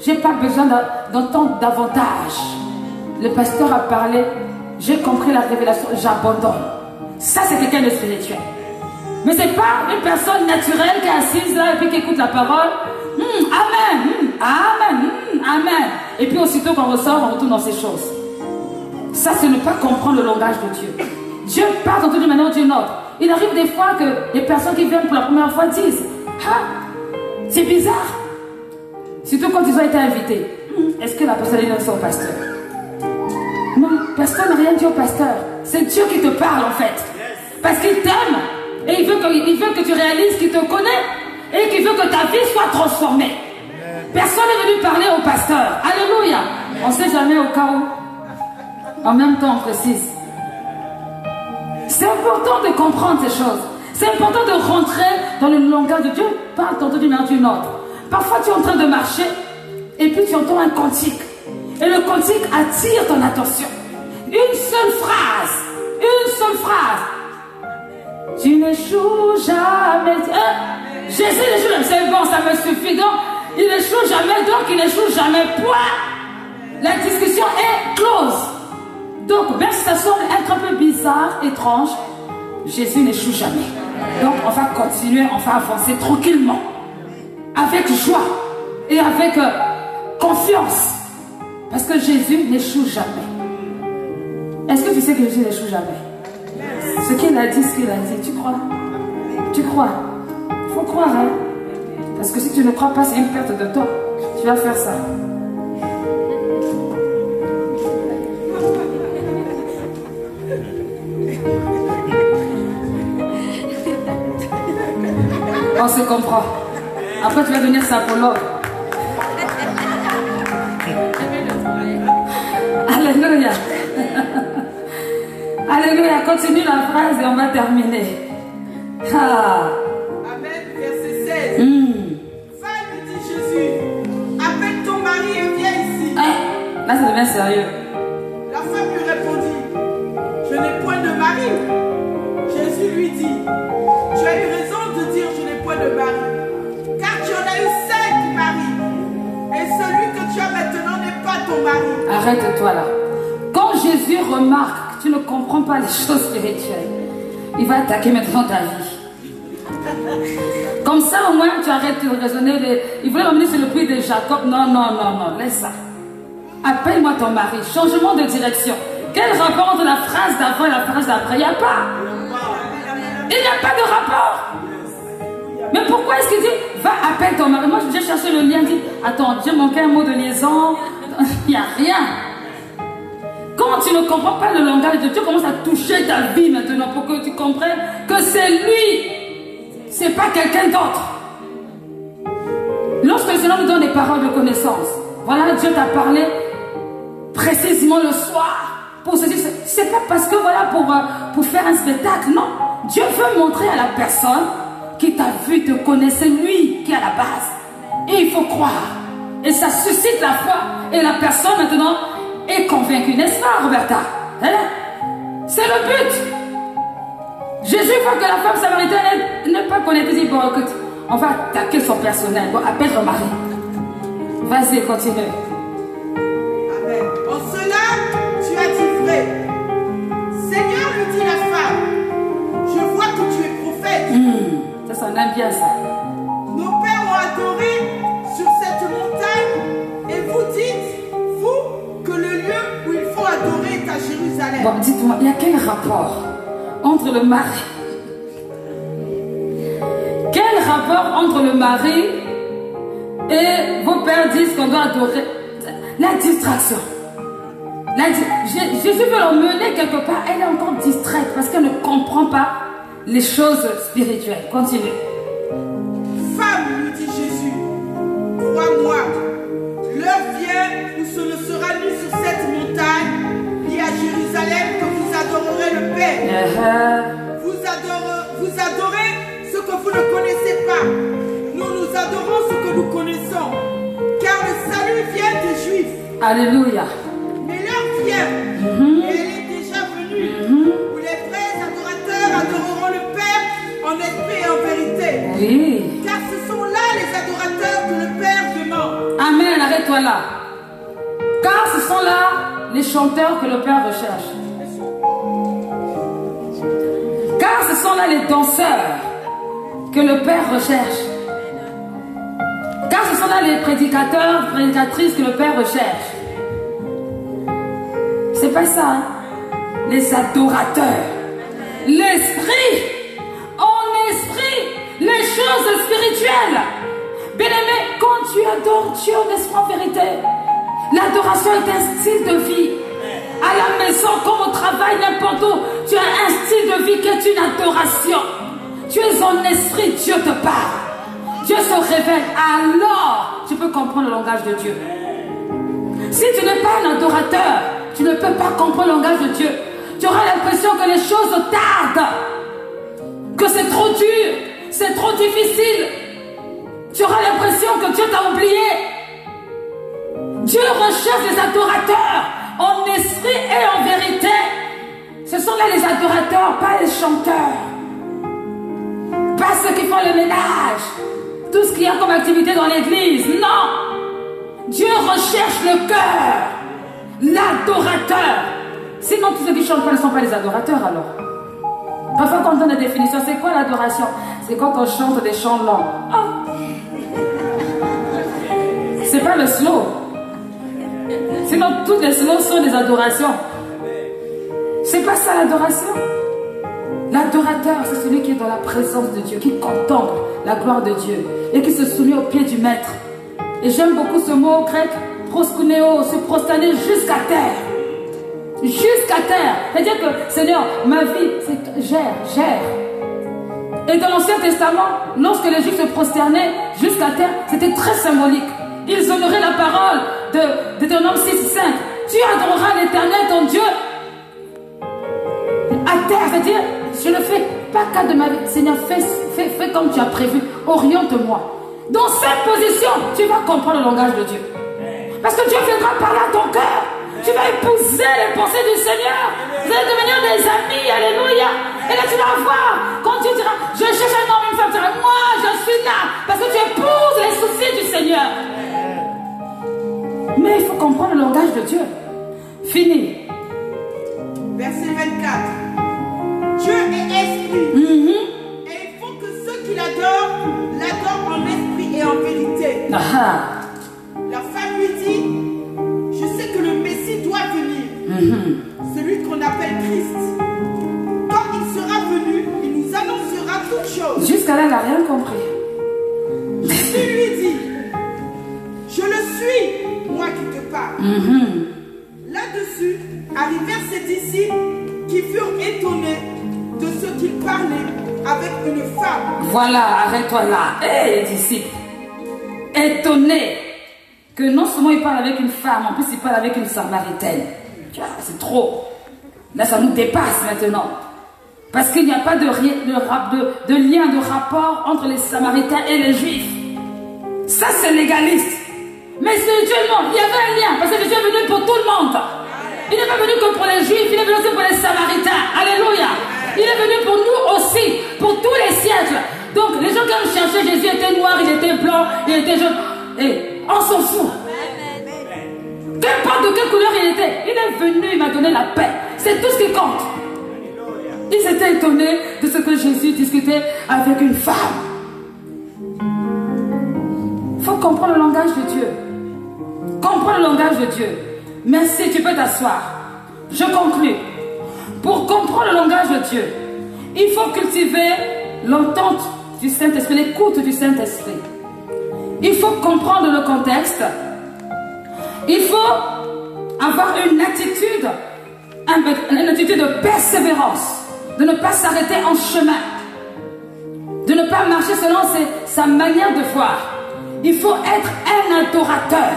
j'ai pas besoin d'entendre davantage. Le pasteur a parlé, j'ai compris la révélation, j'abandonne. Ça, c'est quelqu'un de spirituel. Mais c'est pas une personne naturelle qui est assise là et puis qui écoute la parole. Amen, amen, amen. Et puis aussitôt qu'on ressort, on retourne dans ces choses. Ça, c'est ne pas comprendre le langage de Dieu. Dieu parle d'une manière ou d'une autre. Il arrive des fois que les personnes qui viennent pour la première fois disent, ah, c'est bizarre. Surtout quand ils ont été invités. Est-ce que la personne a dit au pasteur? Non, personne n'a rien dit au pasteur. C'est Dieu qui te parle en fait. Parce qu'il t'aime. Et il veut que tu réalises qu'il te connaît. Et qu'il veut que ta vie soit transformée. Personne n'est venu parler au pasteur. Alléluia. On ne sait jamais au cas où. En même temps, on précise. C'est important de comprendre ces choses. C'est important de rentrer dans le langage de Dieu. Pas tantôt d'une manière ou d'une autre. Parfois, tu es en train de marcher. Et puis, tu entends un cantique. Et le cantique attire ton attention. Une seule phrase. Une seule phrase. Tu n'échoues jamais. Jésus n'échoue jamais. C'est bon, ça me suffit. Donc, il n'échoue jamais. Donc, il n'échoue jamais. Point. La discussion est close. Donc, même si ça semble être un peu bizarre, étrange, Jésus n'échoue jamais. Donc, on va continuer, on va avancer tranquillement. Avec joie. Et avec confiance. Parce que Jésus n'échoue jamais. Est-ce que tu sais que Jésus n'échoue jamais? Ce qu'il a dit, ce qu'il a dit, tu crois? Tu crois? Il faut croire, hein? Parce que si tu ne crois pas, c'est une perte de temps. Tu vas faire ça. On se comprend. Après, tu vas devenir sapologue. Alléluia. Alléluia. Continue la phrase et on va terminer. Ah. Amen. Verset 16. Va, lui dit Jésus, appelle ton mari et viens ici. Là, ça devient sérieux. La femme lui répondit, je n'ai point de mari. Jésus lui dit, tu as eu raison de dire je n'ai point de mari, car tu en as eu 5 maris, et celui que tu as maintenant n'est pas ton mari. Arrête-toi là. Quand Jésus remarque que tu ne comprends pas les choses spirituelles, il va attaquer maintenant ta vie. Comme ça, au moins, tu arrêtes de raisonner. Il voulait l'emmener sur le puits de Jacob. Non, non, non, non, laisse ça. Appelle-moi ton mari. Changement de direction. Quel rapport entre la phrase d'avant et la phrase d'après? Il n'y a pas. Il n'y a pas de rapport. Mais pourquoi est-ce qu'il dit, va, appelle ton mari? Moi, j'ai cherché le lien, dit, attends, Dieu manquait un mot de liaison. Il n'y a rien. Quand tu ne comprends pas le langage de Dieu, commence à toucher ta vie maintenant pour que tu comprennes que c'est lui. C'est pas quelqu'un d'autre. Lorsque le Seigneur nous donne des paroles de connaissance, voilà, Dieu t'a parlé précisément le soir. Pour se dire, c'est pas parce que voilà, pour faire un spectacle, non. Dieu veut montrer à la personne qui t'a vu, te connaît, c'est lui qui est à la base. Et il faut croire. Et ça suscite la foi. Et la personne maintenant est convaincue, n'est-ce pas, Roberta? Hein? C'est le but. Jésus voit que la femme samaritaine n'est pas connectée. Il dit, bon, écoute, on va attaquer son personnel. Bon, appelle ton mari. Vas-y, continue. Amen. En cela, tu as dit vrai. Seigneur, lui dit la femme, je vois que tu es prophète. Ça, ça en aime bien ça. Nos pères ont adoré sur cette montagne et vous dites, vous, que le lieu où il faut adorer est à Jérusalem. Bon, dites-moi, il y a quel rapport entre le mari? Quel rapport entre le mari et vos pères disent qu'on doit adorer? La distraction. Jésus veut l'emmener quelque part. Elle est encore distraite parce qu'elle ne comprend pas les choses spirituelles. Continue. Femme, lui dit Jésus, crois-moi, l'heure vient où ce ne sera ni sur cette montagne, ni à Jérusalem que vous adorerez le Père. Vous adorez ce que vous ne connaissez pas. Nous adorons ce que nous connaissons, car le salut vient des Juifs. Alléluia. Mais l'heure vient, et elle est déjà venue, où les vrais adorateurs adoreront le Père en esprit et en vérité. Oui. Car ce sont là les adorateurs que le Père demande. Amen, arrête-toi là. Car ce sont là les chanteurs que le Père recherche. Car ce sont là les danseurs que le Père recherche. Car ce sont là les prédicateurs, prédicatrices que le Père recherche. C'est pas ça, hein? Les adorateurs. L'esprit. En esprit. Les choses spirituelles. Bien-aimé, quand tu adores Dieu en esprit en vérité, l'adoration est un style de vie. À la maison, comme au travail, n'importe où, tu as un style de vie qui est une adoration. Tu es en esprit, Dieu te parle. Dieu se révèle, alors tu peux comprendre le langage de Dieu. Si tu n'es pas un adorateur, tu ne peux pas comprendre le langage de Dieu. Tu auras l'impression que les choses tardent, que c'est trop dur, c'est trop difficile. Tu auras l'impression que Dieu t'a oublié. Dieu recherche les adorateurs en esprit et en vérité. Ce sont là les adorateurs, pas les chanteurs, pas ceux qui font le ménage, tout ce qu'il y a comme activité dans l'église. Non, Dieu recherche le cœur, l'adorateur. Sinon tous ceux qui chantent pas ne sont pas les adorateurs alors. Parfois quand on donne des définitions, c'est quoi l'adoration? C'est quand on chante des chants longs. Oh. C'est pas le slow. Sinon toutes les slows sont des adorations. C'est pas ça l'adoration. L'adorateur, c'est celui qui est dans la présence de Dieu, qui contemple la gloire de Dieu et qui se soumet au pied du maître. Et j'aime beaucoup ce mot grec, proskuneo, se prosterner jusqu'à terre. Jusqu'à terre. C'est-à-dire que, Seigneur, ma vie, c'est gère. Et dans l'Ancien Testament, lorsque les Juifs se prosternaient jusqu'à terre, c'était très symbolique. Ils honoraient la parole de Deutéronome 6:5. Tu adoreras l'Éternel, ton Dieu, à terre. C'est-à-dire, je ne fais pas cas de ma vie. Seigneur, fais comme tu as prévu. Oriente-moi. Dans cette position, tu vas comprendre le langage de Dieu. Parce que Dieu viendra parler à ton cœur. Tu vas épouser les pensées du Seigneur. Vous allez devenir des amis. Alléluia. Et là, tu vas voir. Quand Dieu dira, je cherche un homme, une femme, tu diras, moi, je suis là. Parce que tu épouses les soucis du Seigneur. Mais il faut comprendre le langage de Dieu. Fini. Verset 24. Dieu est esprit. Et il faut que ceux qui l'adorent en esprit et en vérité. La femme lui dit, je sais que le Messie doit venir. Celui qu'on appelle Christ. Quand il sera venu, il nous annoncera toutes choses. Jusqu'à là, elle n'a rien compris. le suis, moi qui te parle. Là-dessus, arrivèrent ses disciples qui furent étonnés de ce qu'il parlait avec une femme. Voilà, arrête-toi là. Hé, les disciples, étonnés que non seulement il parle avec une femme, en plus il parle avec une samaritaine. C'est trop. Là, ça nous dépasse maintenant. Parce qu'il n'y a pas de lien, de rapport entre les samaritains et les juifs. Ça, c'est légaliste. Mais spirituellement, il y avait un lien. Parce que Jésus est venu pour tout le monde. Il n'est pas venu que pour les juifs, il est venu aussi pour les samaritains. Alléluia. Il est venu pour nous aussi, pour tous les siècles. Donc, les gens qui ont cherché Jésus étaient noirs, il était blanc, il était jaune. Et on s'en fout. Qu'importe de quelle couleur il était, il est venu, il m'a donné la paix. C'est tout ce qui compte. Ils étaient étonnés de ce que Jésus discutait avec une femme. Il faut comprendre le langage de Dieu. Comprends le langage de Dieu. Merci, tu peux t'asseoir. Je conclue. Pour comprendre le langage de Dieu, il faut cultiver l'entente du Saint-Esprit, l'écoute du Saint-Esprit. Il faut comprendre le contexte. Il faut avoir une attitude de persévérance, de ne pas s'arrêter en chemin, de ne pas marcher selon sa manière de voir. Il faut être un adorateur,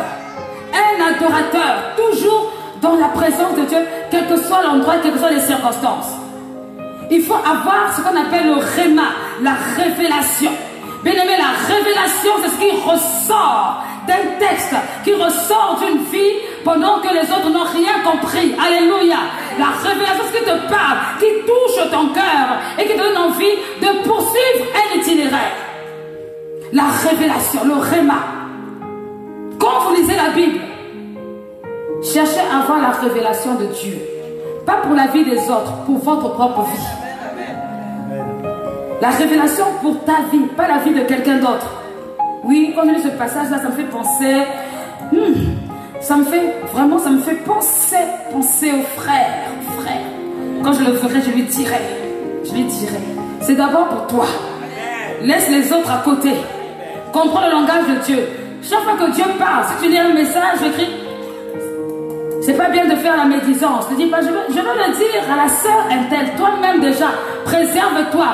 toujours dans la présence de Dieu, quel que soit l'endroit, quelles que soient les circonstances. Il faut avoir ce qu'on appelle le réma, la révélation. Bien aimé, la révélation, c'est ce qui ressort d'un texte, qui ressort d'une vie pendant que les autres n'ont rien compris. Alléluia. La révélation, c'est ce qui te parle, qui touche ton cœur et qui te donne envie de poursuivre un itinéraire. La révélation, le réma. Quand vous lisez la Bible, cherchez à avoir la révélation de Dieu. Pas pour la vie des autres, pour votre propre vie. La révélation pour ta vie, pas la vie de quelqu'un d'autre. Oui, quand je lis ce passage-là, ça me fait penser... ça me fait penser au frère. Quand je le verrai, je lui dirai. C'est d'abord pour toi. Laisse les autres à côté. Comprends le langage de Dieu. Chaque fois que Dieu parle, si tu lis un message, j'écris... C'est pas bien de faire la médisance. Ne dis pas, je veux le dire à la sœur Intel. Toi-même déjà, préserve-toi.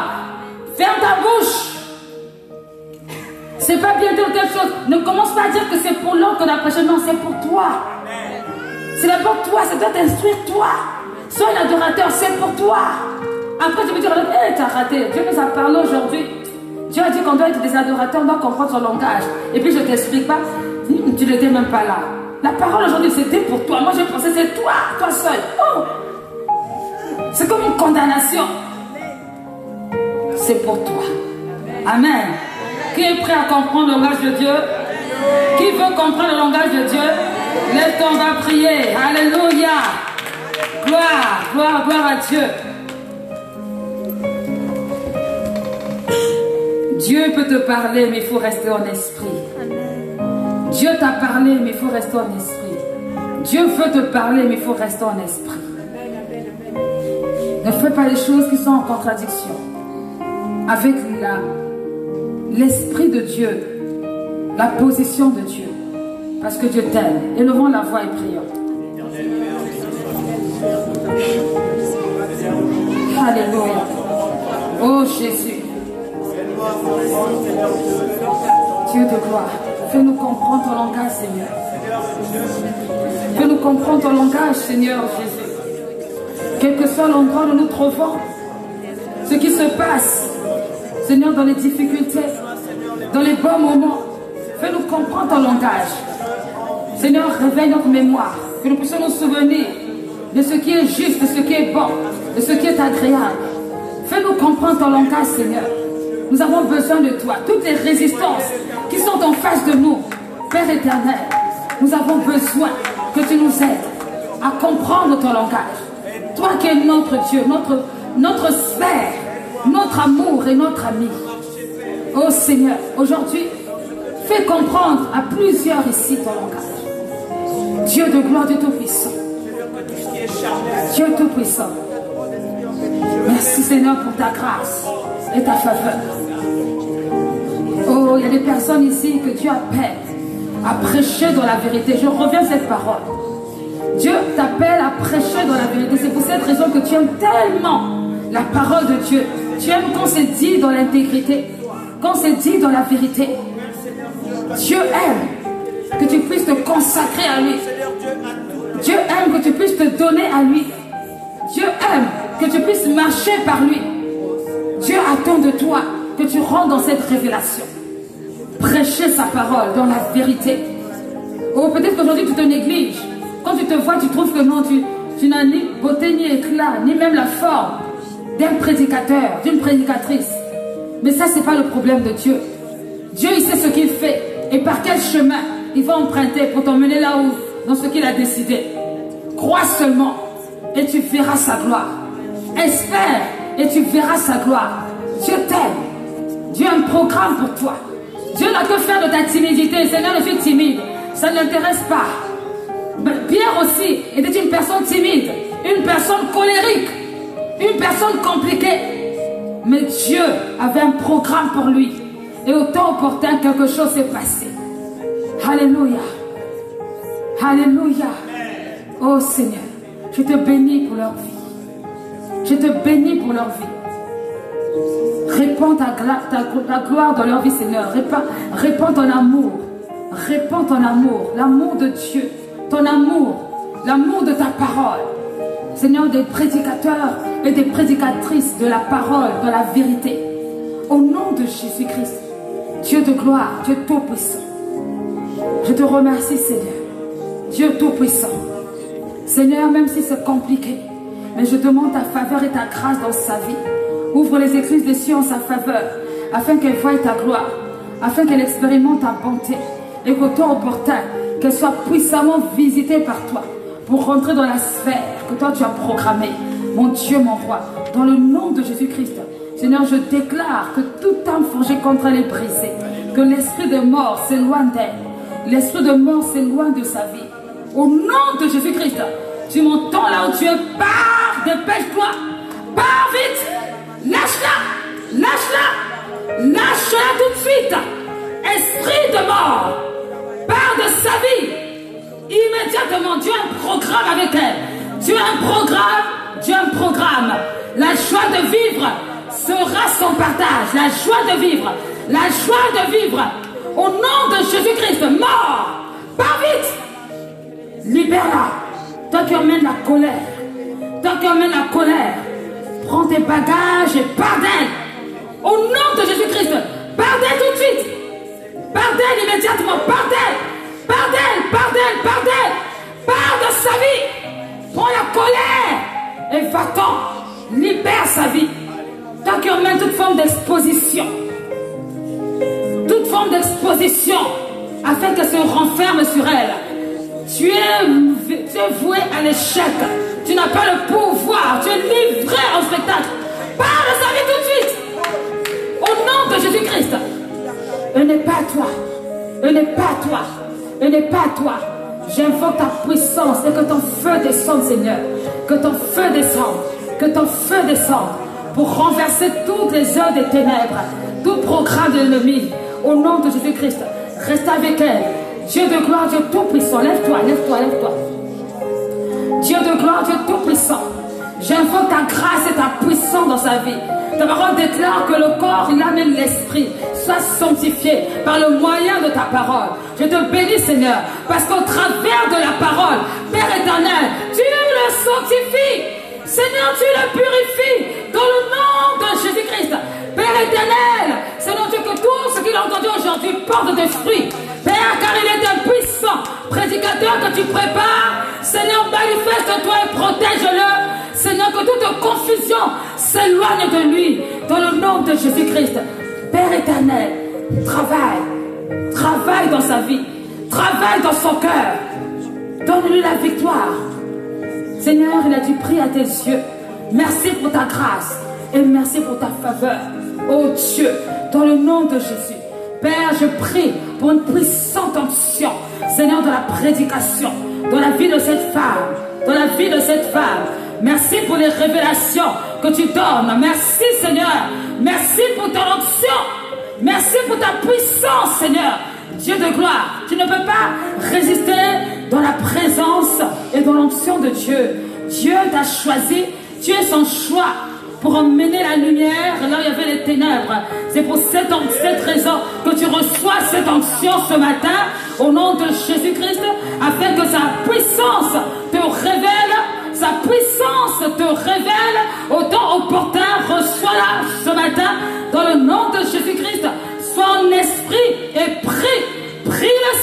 Ferme ta bouche. C'est pas bien de dire quelque chose. Ne commence pas à dire que c'est pour l'autre qu'on a prêché. Non, c'est pour toi. C'est d'abord toi, c'est toi t'instruire toi. Sois un adorateur, c'est pour toi. Après, tu peux dire, hé, t'as raté. Dieu nous a parlé aujourd'hui. Dieu a dit qu'on doit être des adorateurs, on doit comprendre son langage. Et puis je t'explique pas. Tu n'étais même pas là. La parole aujourd'hui, c'était pour toi. Moi, je pensais c'est toi seul. Oh. C'est comme une condamnation. C'est pour toi. Amen. Qui est prêt à comprendre le langage de Dieu? Qui veut comprendre le langage de Dieu? Lève-toi, on va prier. Alléluia. Gloire à Dieu. Dieu peut te parler, mais il faut rester en esprit. Dieu t'a parlé, mais il faut rester en esprit. Dieu veut te parler, mais il faut rester en esprit. Ne fais pas les choses qui sont en contradiction avec l'esprit de Dieu, la position de Dieu. Parce que Dieu t'aime. Élevons la voix et prions. Alléluia. Oh Jésus. Dieu de gloire. Fais-nous comprendre ton langage, Seigneur. Fais-nous comprendre ton langage, Seigneur Jésus. Quel que soit l'endroit où nous nous trouvons, ce qui se passe, Seigneur, dans les difficultés, dans les bons moments, fais-nous comprendre ton langage. Seigneur, réveille notre mémoire, que nous puissions nous souvenir de ce qui est juste, de ce qui est bon, de ce qui est agréable. Fais-nous comprendre ton langage, Seigneur. Nous avons besoin de toi. Toutes les résistances qui sont en face de nous, Père éternel, nous avons besoin que tu nous aides à comprendre ton langage. Toi qui es notre Dieu, notre sphère, notre amour et notre ami. Oh Seigneur, aujourd'hui, fais comprendre à plusieurs ici ton langage. Dieu de gloire, Dieu tout-puissant. Dieu tout-puissant. Merci Seigneur pour ta grâce et ta faveur. Oh, il y a des personnes ici que Dieu appelle à prêcher dans la vérité. Je reviens à cette parole. Dieu t'appelle à prêcher dans la vérité. C'est pour cette raison que tu aimes tellement la parole de Dieu. Tu aimes quand c'est dit dans l'intégrité, quand c'est dit dans la vérité. Dieu aime que tu puisses te consacrer à lui. Dieu aime que tu puisses te donner à lui. Dieu aime que tu puisses marcher par lui. Dieu attend de toi que tu rentres dans cette révélation. Prêcher sa parole dans la vérité. Ou peut-être qu'aujourd'hui tu te négliges. Quand tu te vois, tu trouves que non, tu n'as ni beauté, ni éclat, ni même la forme d'un prédicateur, d'une prédicatrice. Mais ça, c'est pas le problème de Dieu. Dieu, il sait ce qu'il fait et par quel chemin il va emprunter pour t'emmener là où, dans ce qu'il a décidé. Crois seulement et tu verras sa gloire. Espère et tu verras sa gloire. Dieu t'aime. Dieu a un programme pour toi. Dieu n'a que faire de ta timidité. Seigneur, je suis timide. Ça ne l'intéresse pas. Pierre aussi était une personne timide, une personne colérique, une personne compliquée. Mais Dieu avait un programme pour lui. Et au temps opportun, quelque chose s'est passé. Alléluia. Alléluia. Oh Seigneur, je te bénis pour leur vie. Je te bénis pour leur vie. Répands ta gloire dans leur vie, Seigneur. Répands ton amour. Répands ton amour. L'amour de Dieu. Ton amour. L'amour de ta parole. Seigneur, des prédicateurs et des prédicatrices de la parole, de la vérité. Au nom de Jésus-Christ. Dieu de gloire, Dieu tout-puissant. Je te remercie, Seigneur. Dieu tout-puissant. Seigneur, même si c'est compliqué, mais je demande ta faveur et ta grâce dans sa vie. Ouvre les écluses des cieux en sa faveur, afin qu'elle voie ta gloire, afin qu'elle expérimente ta bonté, et qu'au temps opportun, qu'elle soit puissamment visitée par toi, pour rentrer dans la sphère que toi tu as programmée. Mon Dieu, mon roi, dans le nom de Jésus-Christ, Seigneur, je déclare que toute âme forgée contre elle est brisée, que l'esprit de mort s'éloigne d'elle, l'esprit de mort s'éloigne de sa vie. Au nom de Jésus-Christ, tu m'entends là où tu es, pars, dépêche-toi, pars vite, lâche-la, lâche-la, lâche-la tout de suite. Esprit de mort, pars de sa vie, immédiatement. Dieu a un programme avec elle, Dieu a un programme, Dieu a un programme. La joie de vivre sera son partage, la joie de vivre, la joie de vivre. Au nom de Jésus-Christ, mort, pars vite, libère-la. Toi qui emmènes la colère, toi qui emmènes la colère, prends tes bagages et pars d'elle. Au nom de Jésus-Christ, pars d'elle tout de suite. Pars d'elle immédiatement, pars d'elle, pars d'elle, pars d'elle, pars d'elle, pars de sa vie. Prends la colère et va-t'en, libère sa vie. Toi qui emmènes toute forme d'exposition, afin qu'elle se renferme sur elle. Tu es voué à l'échec. Tu n'as pas le pouvoir. Tu es livré en spectacle. Pars de sa vie tout de suite. Au nom de Jésus-Christ. Elle n'est pas à toi. Elle n'est pas à toi. Elle n'est pas à toi. J'invoque ta puissance et que ton feu descende, Seigneur. Que ton feu descende. Que ton feu descende. Pour renverser toutes les œuvres des ténèbres. Tout programme de l'ennemi. Au nom de Jésus-Christ. Reste avec elle. Dieu de gloire, Dieu tout-puissant. Lève-toi, lève-toi, lève-toi. Dieu de gloire, Dieu tout-puissant. J'invoque ta grâce et ta puissance dans sa vie. Ta parole déclare que le corps, l'âme et l'esprit soient sanctifiés par le moyen de ta parole. Je te bénis, Seigneur, parce qu'au travers de la parole, Père éternel, tu le sanctifies. Seigneur, tu le purifies dans le nom de Jésus-Christ. Père éternel, Seigneur Dieu, que tout ce qu'il a entendu aujourd'hui porte des fruits. Père, car il est un puissant prédicateur que tu prépares. Seigneur, manifeste-toi et protège-le. Seigneur, que toute confusion s'éloigne de lui. Dans le nom de Jésus-Christ. Père éternel, travaille dans sa vie. Travaille dans son cœur. Donne-lui la victoire. Seigneur, il a dû prier à tes yeux. Merci pour ta grâce. Et merci pour ta faveur. Oh Dieu, dans le nom de Jésus. Père, je prie pour une puissante onction, Seigneur, de la prédication, dans la vie de cette femme, dans la vie de cette femme. Merci pour les révélations que tu donnes. Merci, Seigneur. Merci pour ton onction. Merci pour ta puissance, Seigneur. Dieu de gloire, tu ne peux pas résister dans la présence et dans l'onction de Dieu. Dieu t'a choisi, tu es son choix pour emmener la lumière là où il y avait les ténèbres. C'est pour cette raison que tu reçois cette onction ce matin au nom de Jésus-Christ, afin que sa puissance te révèle, sa puissance te révèle au temps opportun. Reçois-la ce matin dans le nom de Jésus-Christ. Sois en esprit et prie le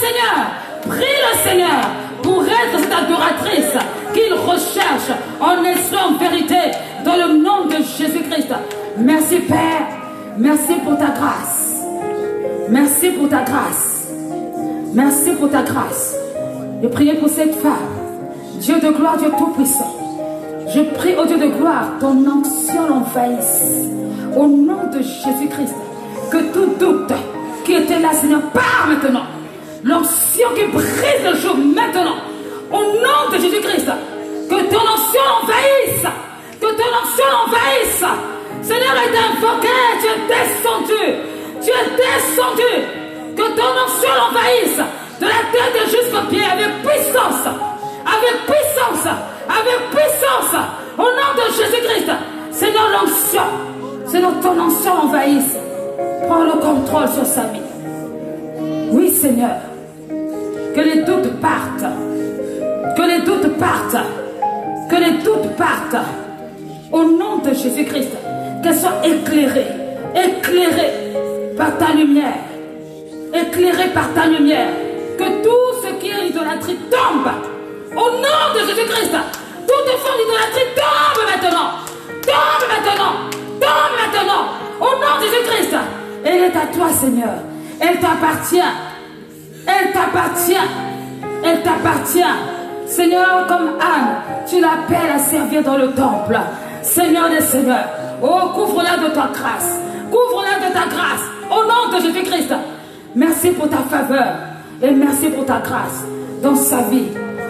Seigneur pour être cette adoratrice qu'il recherche en esprit, en vérité, dans le nom de Jésus-Christ. Merci Père, merci pour ta grâce. Merci pour ta grâce. Merci pour ta grâce. Je prie pour cette femme. Dieu de gloire, Dieu tout-puissant. Je prie au Dieu de gloire, ton onction l'envahisse. Au nom de Jésus-Christ, que tout doute qui était là, Seigneur, part maintenant. L'onction qui brise le jour maintenant. Au nom de Jésus-Christ, que ton onction l'envahisse. Que ton onction l'envahisse. Seigneur est invoqué, tu es descendu. Tu es descendu. Que ton onction l'envahisse. De la tête jusqu'aux pieds, avec puissance. Avec puissance. Avec puissance. Au nom de Jésus-Christ. Seigneur, l'onction. Seigneur, ton onction l'envahisse. Prends le contrôle sur sa vie. Oui, Seigneur. Que les doutes partent. Que les doutes partent. Que les doutes partent. Au nom de Jésus-Christ. Qu'elles soient éclairées. Éclairées par ta lumière. Éclairées par ta lumière. Que tout ce qui est idolâtrie tombe. Au nom de Jésus-Christ. Toute forme d'idolâtrie tombe maintenant. Tombe maintenant. Tombe maintenant. Au nom de Jésus-Christ. Elle est à toi, Seigneur. Elle t'appartient. Elle t'appartient. Elle t'appartient. Seigneur, comme Anne, tu l'appelles à servir dans le temple. Seigneur des Seigneurs. Oh, couvre-la de ta grâce. Couvre-la de ta grâce. Au nom de Jésus-Christ. Merci pour ta faveur. Et merci pour ta grâce dans sa vie.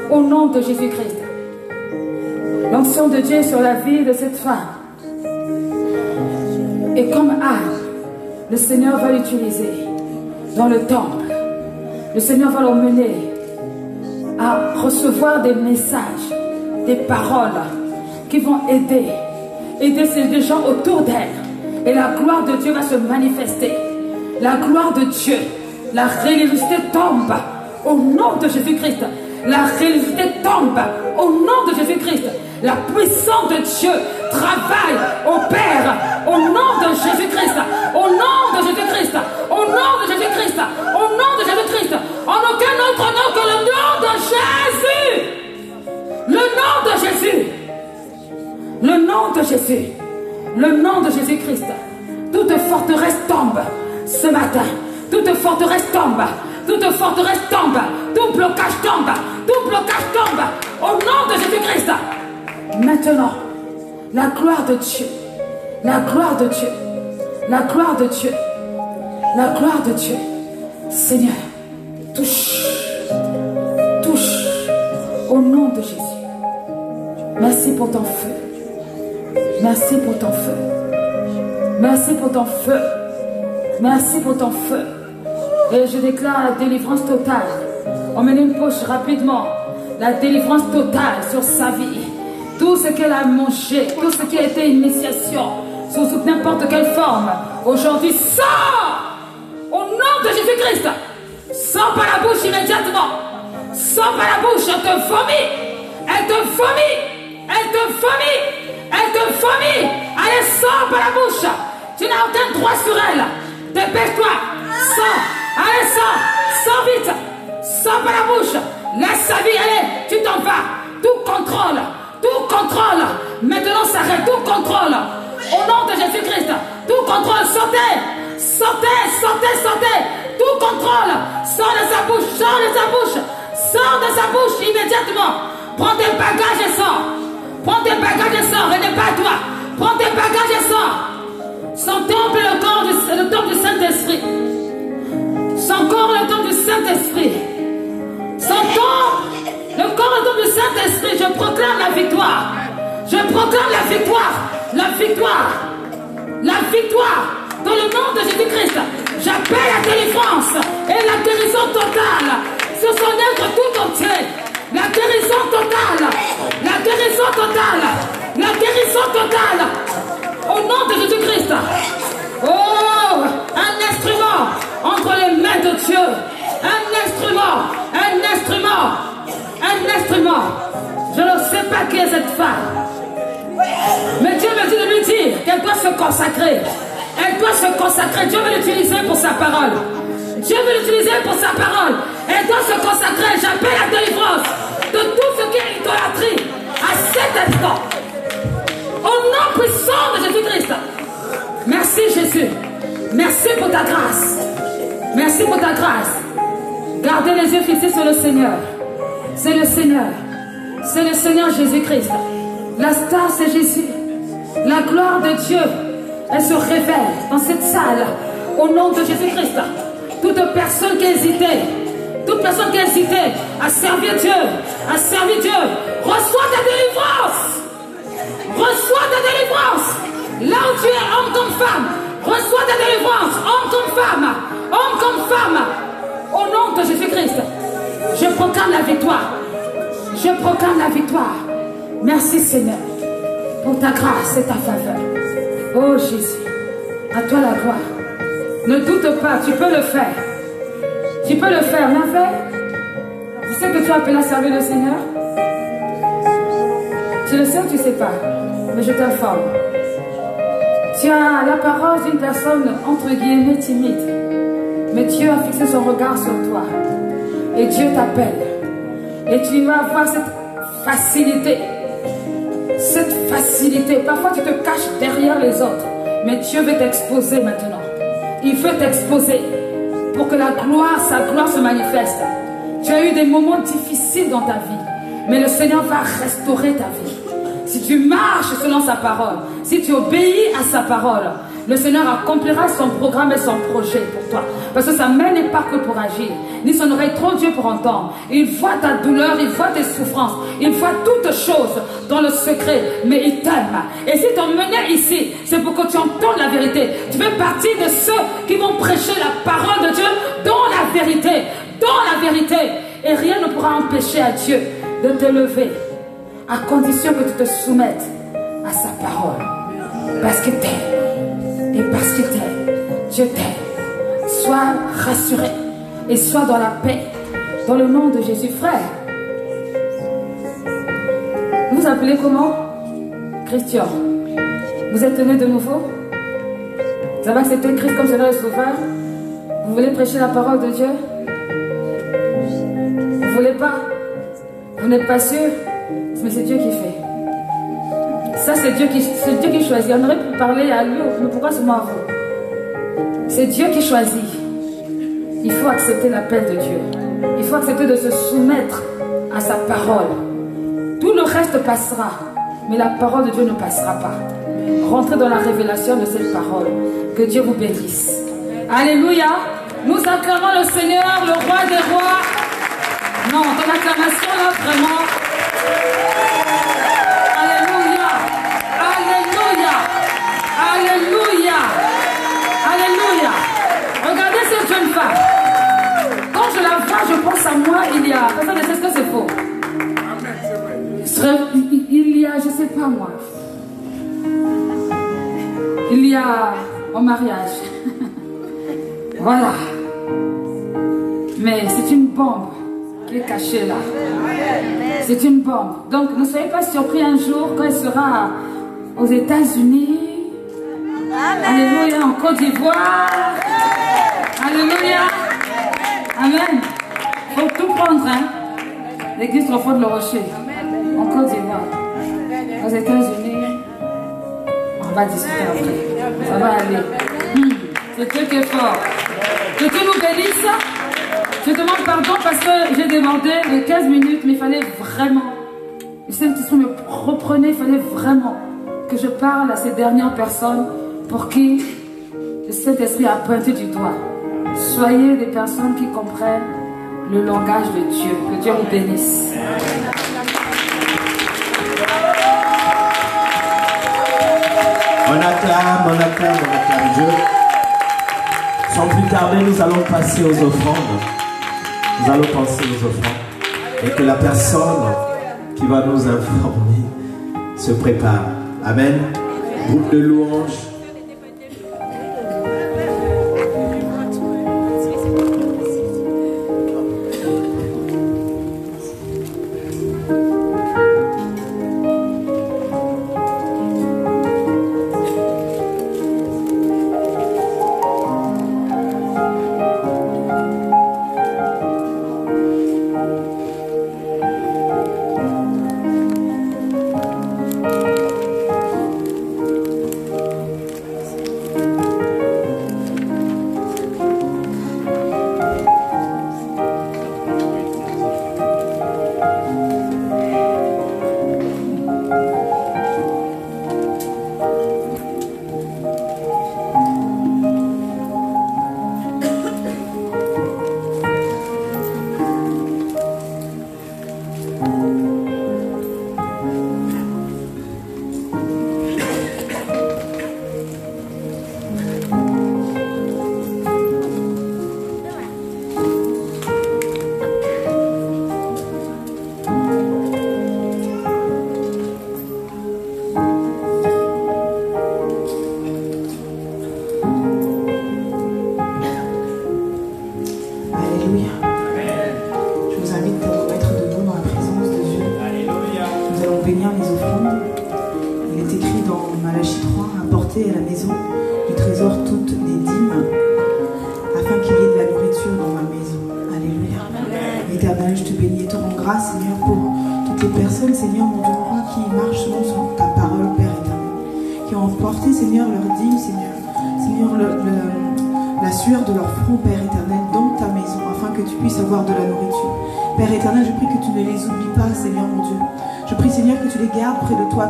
Au nom de Jésus-Christ. L'onction de Dieu sur la vie de cette femme. Et comme Anne, le Seigneur va l'utiliser dans le temple. Le Seigneur va l'emmener à recevoir des messages, des paroles qui vont aider ces gens autour d'elle. Et la gloire de Dieu va se manifester. La gloire de Dieu, la religiosité tombe au nom de Jésus-Christ. La religiosité tombe au nom de Jésus-Christ. La puissance de Dieu travaille, opère au nom de Jésus-Christ. Au nom de Jésus-Christ. Au nom de Jésus-Christ. Au nom de Jésus-Christ. En aucun autre nom que le nom de Jésus. Le nom de Jésus. Le nom de Jésus. Le nom de Jésus-Christ. Toute forteresse tombe ce matin. Toute forteresse tombe. Toute forteresse tombe. Tout blocage tombe. Tout blocage tombe. Au nom de Jésus-Christ. Maintenant, la gloire de Dieu. La gloire de Dieu. La gloire de Dieu. La gloire de Dieu. Seigneur, touche. Touche. Au nom de Jésus. Merci pour ton feu. Merci pour ton feu. Merci pour ton feu. Merci pour ton feu. Et je déclare la délivrance totale. Emmenez une poche rapidement. La délivrance totale sur sa vie. Tout ce qu'elle a mangé, tout ce qui a été initiation, sous n'importe quelle forme, aujourd'hui sort au nom de Jésus-Christ. Sors par la bouche immédiatement. Sors par la bouche, elle te vomit. Elle te vomit. Elle te vomit. Elle te vomit. Allez, sors par la bouche. Tu n'as aucun droit sur elle. Dépêche-toi. Sors. Allez, sors. Sors vite. Sors par la bouche. Laisse sa vie aller. Tu t'en vas. Tout contrôle. Tout contrôle. Maintenant s'arrête. Tout contrôle. Au nom de Jésus-Christ. Tout contrôle. Sortez. Sortez. Sortez. Sortez. Tout contrôle. Sors de sa bouche. Sors de sa bouche. Sors de sa bouche immédiatement. Prends tes bagages et sors. Prends tes bagages et sors. Elle n'est pas à toi. Prends tes bagages et sors. Son temple est le temple du Saint-Esprit. Son corps est le temple du Saint-Esprit. Son temple, le corps est le temple du Saint-Esprit. Je proclame la victoire. Je proclame la victoire. La victoire. La victoire. Dans le nom de Jésus-Christ. J'appelle la délivrance et la guérison totale sur son être tout entier. La guérison totale. La guérison totale. La guérison totale. Au nom de Jésus-Christ. Oh, un instrument entre les mains de Dieu. Un instrument. Un instrument. Un instrument. Je ne sais pas qui est cette femme. Mais Dieu me dit de lui dire qu'elle doit se consacrer. Elle doit se consacrer. Dieu veut l'utiliser pour sa parole. Dieu veut l'utiliser pour sa parole. Elle doit se consacrer. J'appelle la délivrance de tout ce qui est idolâtrie à cet instant. Au nom puissant de Jésus-Christ. Merci Jésus. Merci pour ta grâce. Merci pour ta grâce. Gardez les yeux fixés sur le Seigneur. C'est le Seigneur. C'est le Seigneur Jésus-Christ. La star, c'est Jésus. La gloire de Dieu, elle se révèle dans cette salle au nom de Jésus-Christ. Toute personne qui hésitait, toute personne qui hésitait à servir Dieu, reçois ta délivrance. Reçois ta délivrance. Là où tu es, homme comme femme, reçois ta délivrance. Homme comme femme, homme comme femme. Au nom de Jésus-Christ, je proclame la victoire. Je proclame la victoire. Merci Seigneur pour ta grâce et ta faveur. Oh Jésus, à toi la gloire. Ne doute pas, tu peux le faire. Tu peux le faire, bien fait. Tu sais que tu as appelé à servir le Seigneur? Tu le sais ou tu ne sais pas? Mais je t'informe. Tu as l'apparence d'une personne entre guillemets timide. Mais Dieu a fixé son regard sur toi. Et Dieu t'appelle. Et tu vas avoir cette facilité. Cette facilité. Parfois tu te caches derrière les autres. Mais Dieu veut t'exposer maintenant. Il veut t'exposer pour que la gloire, sa gloire se manifeste. Tu as eu des moments difficiles dans ta vie. Mais le Seigneur va restaurer ta vie. Si tu marches selon sa parole, si tu obéis à sa parole, le Seigneur accomplira son programme et son projet pour toi. Parce que sa main n'est pas que pour agir, ni son oreille trop Dieu pour entendre. Il voit ta douleur, il voit tes souffrances, il voit toutes choses dans le secret, mais il t'aime. Et si tu es mené ici, c'est pour que tu entendes la vérité. Tu fais partie de ceux qui vont prêcher la parole de Dieu dans la vérité. Dans la vérité. Et rien ne pourra empêcher à Dieu de te lever, à condition que tu te soumettes à sa parole. Parce qu'il t'aime. Et parce qu'il t'aime, Dieu t'aime. Sois rassuré et sois dans la paix. Dans le nom de Jésus, frère. Vous vous appelez comment? Christian. Vous êtes né de nouveau? Vous avez accepté Christ comme Seigneur et Sauveur? Vous voulez prêcher la parole de Dieu? Vous voulez pas? Vous n'êtes pas sûr? Mais c'est Dieu qui fait. Ça, c'est Dieu qui choisit. On aurait pu parler à lui, mais pourquoi seulement à vous? C'est Dieu qui choisit. Il faut accepter l'appel de Dieu. Il faut accepter de se soumettre à sa parole. Tout le reste passera, mais la parole de Dieu ne passera pas. Rentrez dans la révélation de cette parole. Que Dieu vous bénisse. Alléluia. Nous acclamons le Seigneur, le roi des rois. Non, ton acclamation là, vraiment. Alléluia. Alléluia. Alléluia. Alléluia. Regardez cette jeune femme. Quand je la vois, je pense à moi, il y a... Personne ne sait ce que c'est faux. Il y a, je ne sais pas moi. Il y a un mariage. Voilà. Mais c'est une bombe qui est cachée là. C'est une bombe. Donc ne soyez pas surpris un jour quand elle sera aux États-Unis. Alléluia, en Côte d'Ivoire. Alléluia. Amen. Il faut tout prendre, hein. L'église Trois Fois de le Rocher. En Côte d'Ivoire. Aux États-Unis. On va discuter après. Ça va aller. C'est Dieu qui est fort. Que Dieu nous bénisse. Je demande pardon parce que j'ai demandé les 15 minutes, mais il fallait vraiment, le Saint-Esprit me reprenait, il fallait vraiment que je parle à ces dernières personnes pour qui le Saint-Esprit a pointé du doigt. Soyez des personnes qui comprennent le langage de Dieu. Que Dieu vous bénisse. On acclame Dieu. Sans plus tarder, nous allons passer aux offrandes. Nous allons passer aux offrandes. Et que la personne qui va nous informer se prépare. Amen. Groupe de louanges.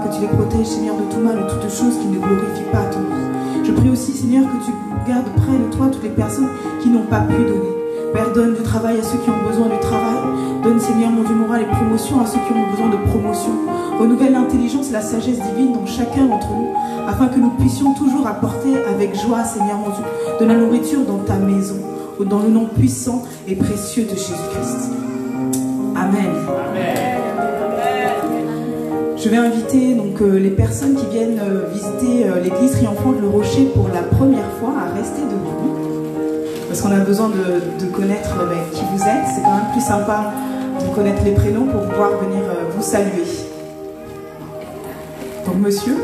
Que tu les protèges, Seigneur, de tout mal, de toutes choses qui ne glorifient pas ton nom. Je prie aussi, Seigneur, que tu gardes près de toi toutes les personnes qui n'ont pas pu donner. Père, donne du travail à ceux qui ont besoin du travail. Donne, Seigneur, mon Dieu, moral et promotion à ceux qui ont besoin de promotion. Renouvelle l'intelligence et la sagesse divine dans chacun d'entre nous, afin que nous puissions toujours apporter avec joie, Seigneur, mon Dieu, de la nourriture dans ta maison, dans le nom puissant et précieux de Jésus-Christ. Amen. Amen. Je vais inviter donc les personnes qui viennent visiter l'église Triomphante Le Rocher pour la première fois à rester debout. Parce qu'on a besoin de connaître qui vous êtes. C'est quand même plus sympa de connaître les prénoms pour pouvoir venir vous saluer. Donc monsieur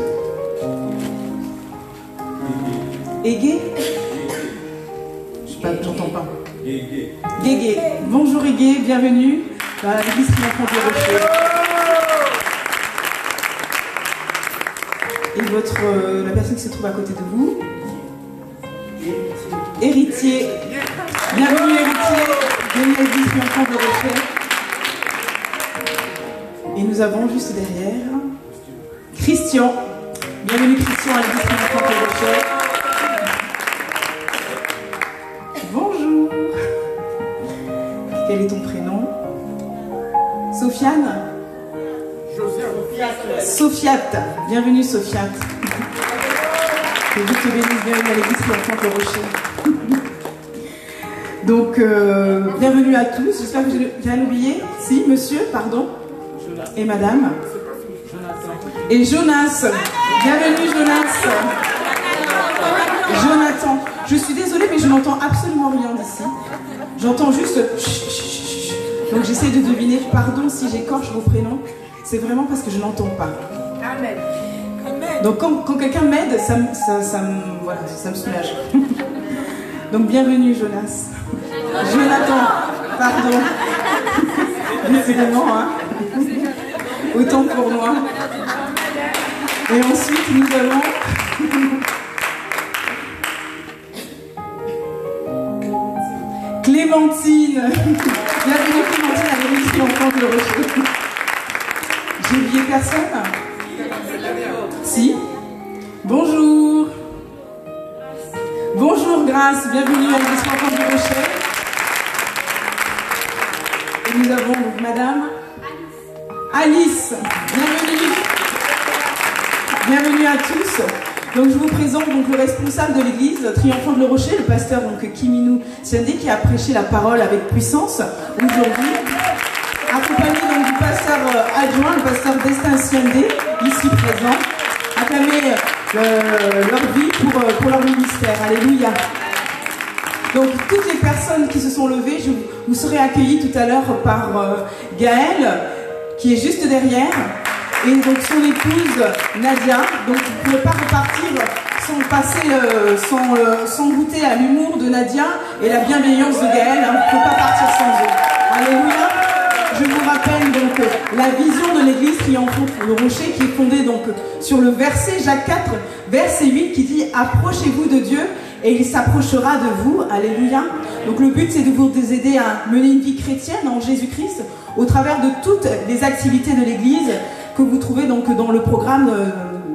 Égé. Je sais pas, j'entends pas. Guégué. Bonjour Égé, bienvenue à l'église Triomphante Le Rocher. Et la personne qui se trouve à côté de vous, héritier. Bienvenue héritier, bienvenue à l'église Triomphante Le Rocher. Et nous avons juste derrière Christian. Bienvenue Christian à l'église Triomphante Le Rocher. Bonjour. Quel est ton prénom? Sofiane? Sofiate, bienvenue Sofiate. Que Dieu te bénisse, bienvenue à l'église Triomphante Le Rocher. Donc, bienvenue à tous. J'espère que je n'ai rien oublié. Si, monsieur, pardon. Et madame. Et Jonas. Bienvenue Jonas. Jonathan. Je suis désolée, mais je n'entends absolument rien d'ici. J'entends juste... Donc j'essaie de deviner. Pardon si j'écorche vos prénoms. C'est vraiment parce que je n'entends pas. Amen. Donc quand quelqu'un m'aide, ça me soulage. Donc bienvenue Jonas. Jonathan, pardon. Décidément, hein. Autant pour moi. Et ensuite nous allons... Clémentine. Bienvenue Clémentine à l'église Triomphante Le Rocher. J'ai oublié personne? Si. Bonjour. Bonjour Grâce, bienvenue à l'église Triomphante Le Rocher. Et nous avons donc madame Alice. Bienvenue. Bienvenue à tous. Donc je vous présente donc le responsable de l'église Triomphant de Le Rocher, le pasteur donc Kiminou Siandé, qui a prêché la parole avec puissance aujourd'hui, accompagné donc du pasteur adjoint, le pasteur Destin Siandé, ici présent, acclamer leur vie pour leur ministère. Alléluia. Donc toutes les personnes qui se sont levées, vous serez accueillis tout à l'heure par Gaëlle, qui est juste derrière, et donc son épouse Nadia. Donc vous ne pouvez pas repartir sans goûter à l'humour de Nadia et la bienveillance de Gaëlle. Vous ne pouvez pas partir sans eux. Alléluia. Je vous rappelle donc la vision de l'église Triomphant de Le Rocher, qui est fondée donc sur le verset Jacques 4, verset 8, qui dit « Approchez-vous de Dieu et il s'approchera de vous. » Alléluia. Donc le but, c'est de vous aider à mener une vie chrétienne en Jésus-Christ au travers de toutes les activités de l'église que vous trouvez donc dans le programme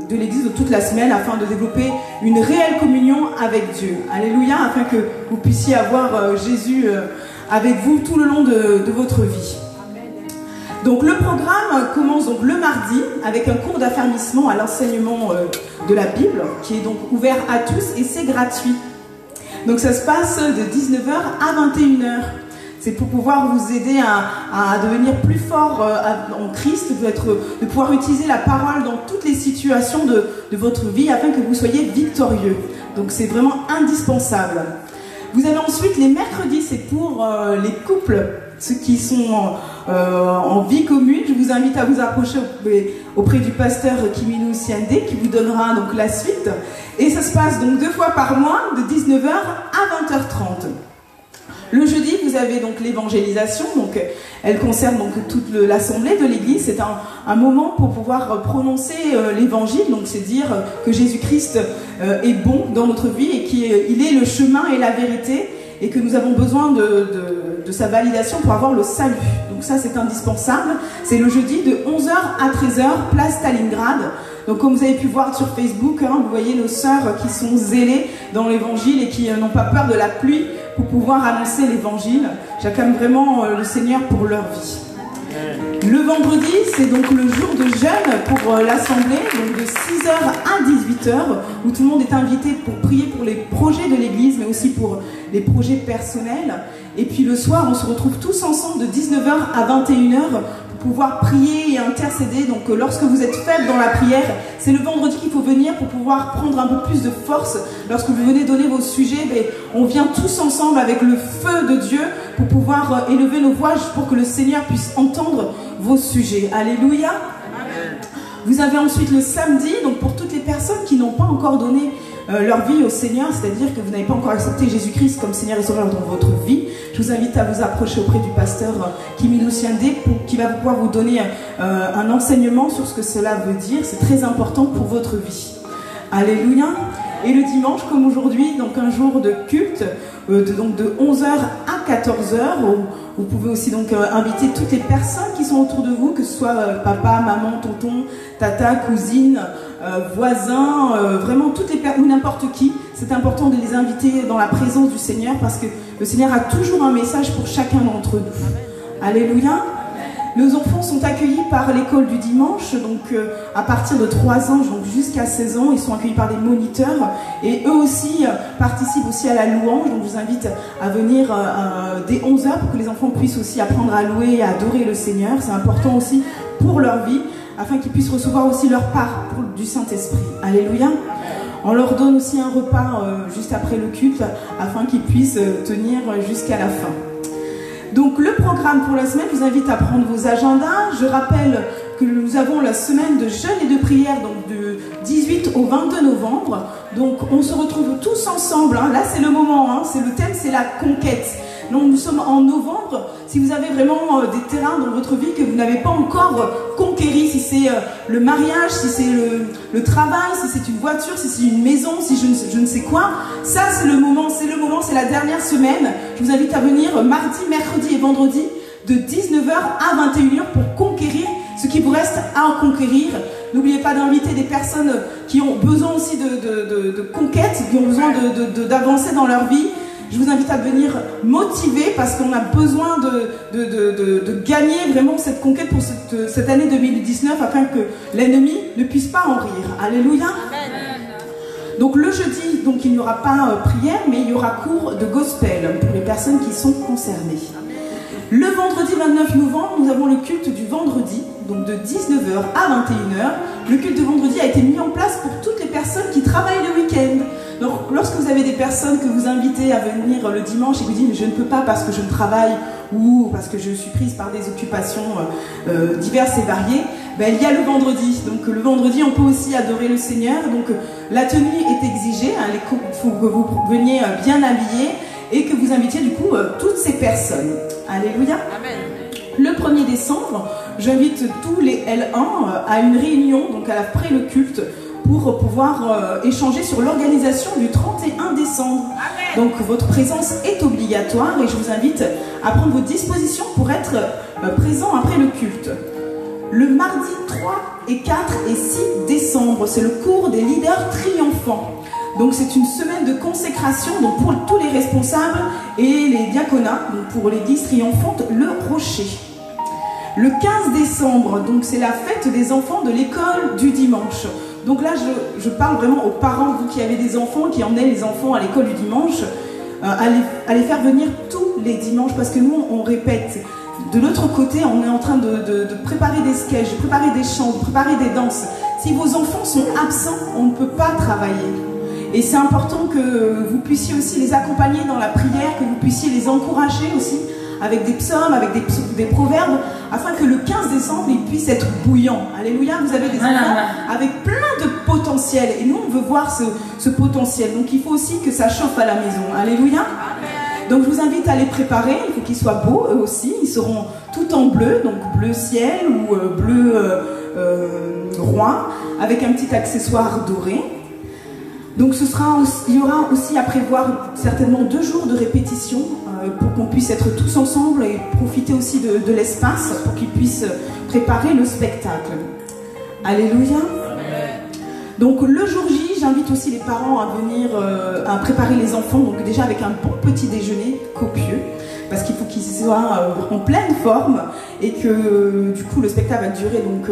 de l'église de toute la semaine, afin de développer une réelle communion avec Dieu. Alléluia, afin que vous puissiez avoir Jésus avec vous tout le long de votre vie. Donc le programme commence donc le mardi avec un cours d'affermissement à l'enseignement de la Bible, qui est donc ouvert à tous et c'est gratuit. Donc ça se passe de 19h à 21h. C'est pour pouvoir vous aider à devenir plus fort en Christ, de pouvoir utiliser la parole dans toutes les situations de votre vie afin que vous soyez victorieux. Donc c'est vraiment indispensable. Vous avez ensuite les mercredis, c'est pour les couples, ceux qui sont en vie commune. Je vous invite à vous approcher auprès du pasteur Kiminou Siandé, qui vous donnera donc la suite. Et ça se passe donc 2 fois par mois, de 19h à 20h30. Le jeudi, vous avez donc l'évangélisation, donc elle concerne donc toute l'assemblée de l'église. C'est un moment pour pouvoir prononcer l'évangile, donc c'est dire que Jésus-Christ est bon dans notre vie et qu'il est le chemin et la vérité, et que nous avons besoin de sa validation pour avoir le salut. Donc ça, c'est indispensable. C'est le jeudi de 11h à 13h, place Stalingrad. Donc comme vous avez pu voir sur Facebook, vous voyez nos sœurs qui sont zélées dans l'évangile et qui n'ont pas peur de la pluie pour pouvoir annoncer l'évangile. J'acclame vraiment le Seigneur pour leur vie. Le vendredi, c'est donc le jour de jeûne pour l'assemblée, donc de 6h à 18h, où tout le monde est invité pour prier pour les projets de l'église, mais aussi pour les projets personnels. Et puis le soir, on se retrouve tous ensemble de 19h à 21h pour pouvoir prier et intercéder. Donc lorsque vous êtes faible dans la prière, c'est le vendredi qu'il faut venir pour pouvoir prendre un peu plus de force. Lorsque vous venez donner vos sujets, on vient tous ensemble avec le feu de Dieu pour pouvoir élever nos voix pour que le Seigneur puisse entendre vos sujets. Alléluia. Vous avez ensuite le samedi, donc pour toutes les personnes qui n'ont pas encore donné leur vie au Seigneur, c'est-à-dire que vous n'avez pas encore accepté Jésus-Christ comme Seigneur et Sauveur dans votre vie, je vous invite à vous approcher auprès du pasteur Kiminou Siandé, qui va pouvoir vous donner un enseignement sur ce que cela veut dire. C'est très important pour votre vie. Alléluia. Et le dimanche, comme aujourd'hui, donc un jour de culte, donc de 11h à 14h, où vous pouvez aussi donc inviter toutes les personnes qui sont autour de vous, que ce soit papa, maman, tonton, tata, cousine, voisins, vraiment toutes les personnes, ou n'importe qui. C'est important de les inviter dans la présence du Seigneur, parce que le Seigneur a toujours un message pour chacun d'entre nous. Alléluia. Nos enfants sont accueillis par l'école du dimanche, donc à partir de 3 ans, donc jusqu'à 16 ans, ils sont accueillis par des moniteurs, et eux aussi participent aussi à la louange. Donc je vous invite à venir dès 11h pour que les enfants puissent aussi apprendre à louer et à adorer le Seigneur. C'est important aussi pour leur vie, afin qu'ils puissent recevoir aussi leur part du Saint-Esprit. Alléluia. On leur donne aussi un repas juste après le culte, afin qu'ils puissent tenir jusqu'à la fin. Donc le programme pour la semaine, je vous invite à prendre vos agendas. Je rappelle que nous avons la semaine de jeûne et de prière, donc de 18 au 22 novembre. Donc on se retrouve tous ensemble, là c'est le moment, c'est le thème, c'est la conquête. Donc nous sommes en novembre. Si vous avez vraiment des terrains dans votre vie que vous n'avez pas encore conquéris, si c'est le mariage, si c'est le travail, si c'est une voiture, si c'est une maison, si je ne sais quoi, ça c'est le moment, c'est la dernière semaine. Je vous invite à venir mardi, mercredi et vendredi de 19h à 21h pour conquérir ce qui vous reste à conquérir. N'oubliez pas d'inviter des personnes qui ont besoin aussi de conquête, qui ont besoin d'avancer dans leur vie. Je vous invite à venir motiver, parce qu'on a besoin de gagner vraiment cette conquête pour cette année 2019, afin que l'ennemi ne puisse pas en rire. Alléluia. Amen. Donc le jeudi, donc, il n'y aura pas prière, mais il y aura cours de gospel pour les personnes qui sont concernées. Le vendredi 29 novembre, nous avons le culte du vendredi, donc de 19h à 21h. Le culte de vendredi a été mis en place pour toutes les personnes qui travaillent le week-end. Donc lorsque vous avez des personnes que vous invitez à venir le dimanche et que vous dites je ne peux pas parce que je travaille ou parce que je suis prise par des occupations diverses et variées, ben, il y a le vendredi. Donc le vendredi, on peut aussi adorer le Seigneur. Donc la tenue est exigée, hein, il faut que vous veniez bien habillés et que vous invitiez du coup toutes ces personnes. Alléluia. Amen. Le 1er décembre, j'invite tous les L1 à une réunion, donc après le culte, pour pouvoir échanger sur l'organisation du 31 décembre. Amen. Donc votre présence est obligatoire et je vous invite à prendre vos dispositions pour être présent après le culte. Le mardi 3 et 4 et 6 décembre, c'est le cours des leaders triomphants. Donc c'est une semaine de consécration donc pour tous les responsables et les diaconats, donc pour l'église triomphante Le Rocher. Le 15 décembre, donc c'est la fête des enfants de l'école du dimanche. Donc là, je parle vraiment aux parents, vous qui avez des enfants, qui emmenaient les enfants à l'école du dimanche, à les faire venir tous les dimanches, parce que nous, on répète. De l'autre côté, on est en train de préparer des sketchs, de préparer des chants, de préparer des danses. Si vos enfants sont absents, on ne peut pas travailler. Et c'est important que vous puissiez aussi les accompagner dans la prière, que vous puissiez les encourager aussi avec des psaumes, avec des proverbes, afin que le 15 décembre, ils puissent être bouillants. Alléluia, vous avez des enfants avec plein de potentiel. Et nous, on veut voir ce potentiel. Donc, il faut aussi que ça chauffe à la maison. Alléluia. Donc, je vous invite à les préparer. Il faut qu'ils soient beaux, eux aussi. Ils seront tout en bleu, donc bleu ciel ou bleu roi, avec un petit accessoire doré. Donc il y aura aussi à prévoir certainement 2 jours de répétition pour qu'on puisse être tous ensemble et profiter aussi de l'espace pour qu'ils puissent préparer le spectacle. Alléluia. Donc le jour J, j'invite aussi les parents à venir à préparer les enfants, donc déjà avec un bon petit déjeuner copieux, parce qu'il faut qu'ils soient en pleine forme et que du coup le spectacle va durer donc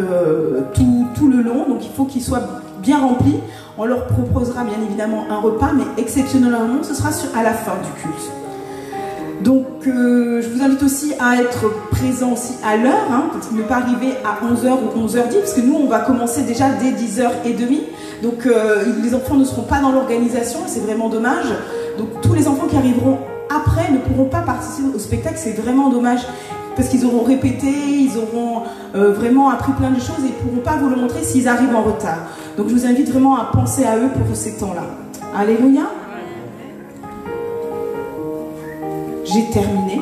tout le long, donc il faut qu'ils soient bien remplis. On leur proposera bien évidemment un repas, mais exceptionnellement, ce sera à la fin du culte. Donc, je vous invite aussi à être présent aussi à l'heure, hein, ne pas arriver à 11h ou 11h10, parce que nous, on va commencer déjà dès 10h30. Donc, les enfants ne seront pas dans l'organisation, et c'est vraiment dommage. Donc, tous les enfants qui arriveront après ne pourront pas participer au spectacle, c'est vraiment dommage. Parce qu'ils auront répété, ils auront vraiment appris plein de choses et ils ne pourront pas vous le montrer s'ils arrivent en retard. Donc je vous invite vraiment à penser à eux pour ces temps-là. Alléluia. J'ai terminé.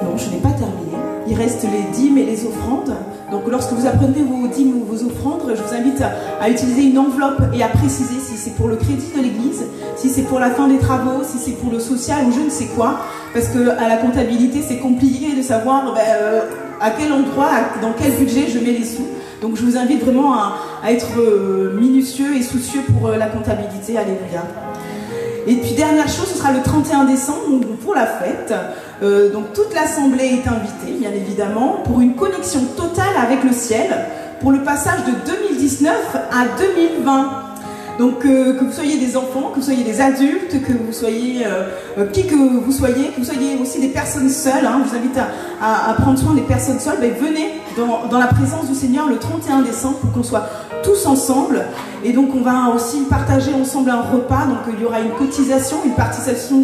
Non, je n'ai pas terminé. Il reste les dîmes et les offrandes. Donc lorsque vous apprenez vos dîmes ou vos offrandes, je vous invite à utiliser une enveloppe et à préciser si c'est pour le crédit de l'église, si c'est pour la fin des travaux, si c'est pour le social ou je ne sais quoi. Parce qu'à la comptabilité, c'est compliqué de savoir à quel endroit, dans quel budget je mets les sous. Donc je vous invite vraiment à être minutieux et soucieux pour la comptabilité. Alléluia. Et puis dernière chose, ce sera le 31 décembre, donc pour la fête. Donc toute l'assemblée est invitée, bien évidemment, pour une connexion totale avec le ciel, pour le passage de 2019 à 2020. Donc que vous soyez des enfants, que vous soyez des adultes, que vous soyez qui que vous soyez aussi des personnes seules, hein, je vous invite à prendre soin des personnes seules, ben, venez dans la présence du Seigneur le 31 décembre pour qu'on soit tous ensemble. Et donc on va aussi partager ensemble un repas, donc il y aura une cotisation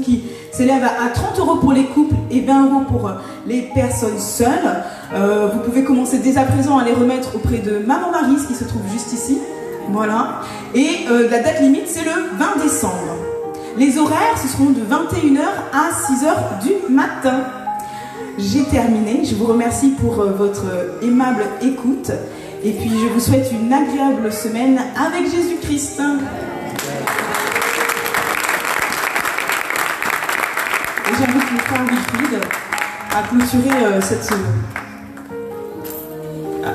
qui s'élève à 30 € pour les couples et 20 € pour les personnes seules. Vous pouvez commencer dès à présent à les remettre auprès de Maman Maryse qui se trouve juste ici. Voilà. Et la date limite, c'est le 20 décembre. Les horaires, ce seront de 21h à 6h du matin. J'ai terminé. Je vous remercie pour votre aimable écoute. Et puis, je vous souhaite une agréable semaine avec Jésus-Christ. Et j'invite les frères Wilfried à clôturer cette semaine.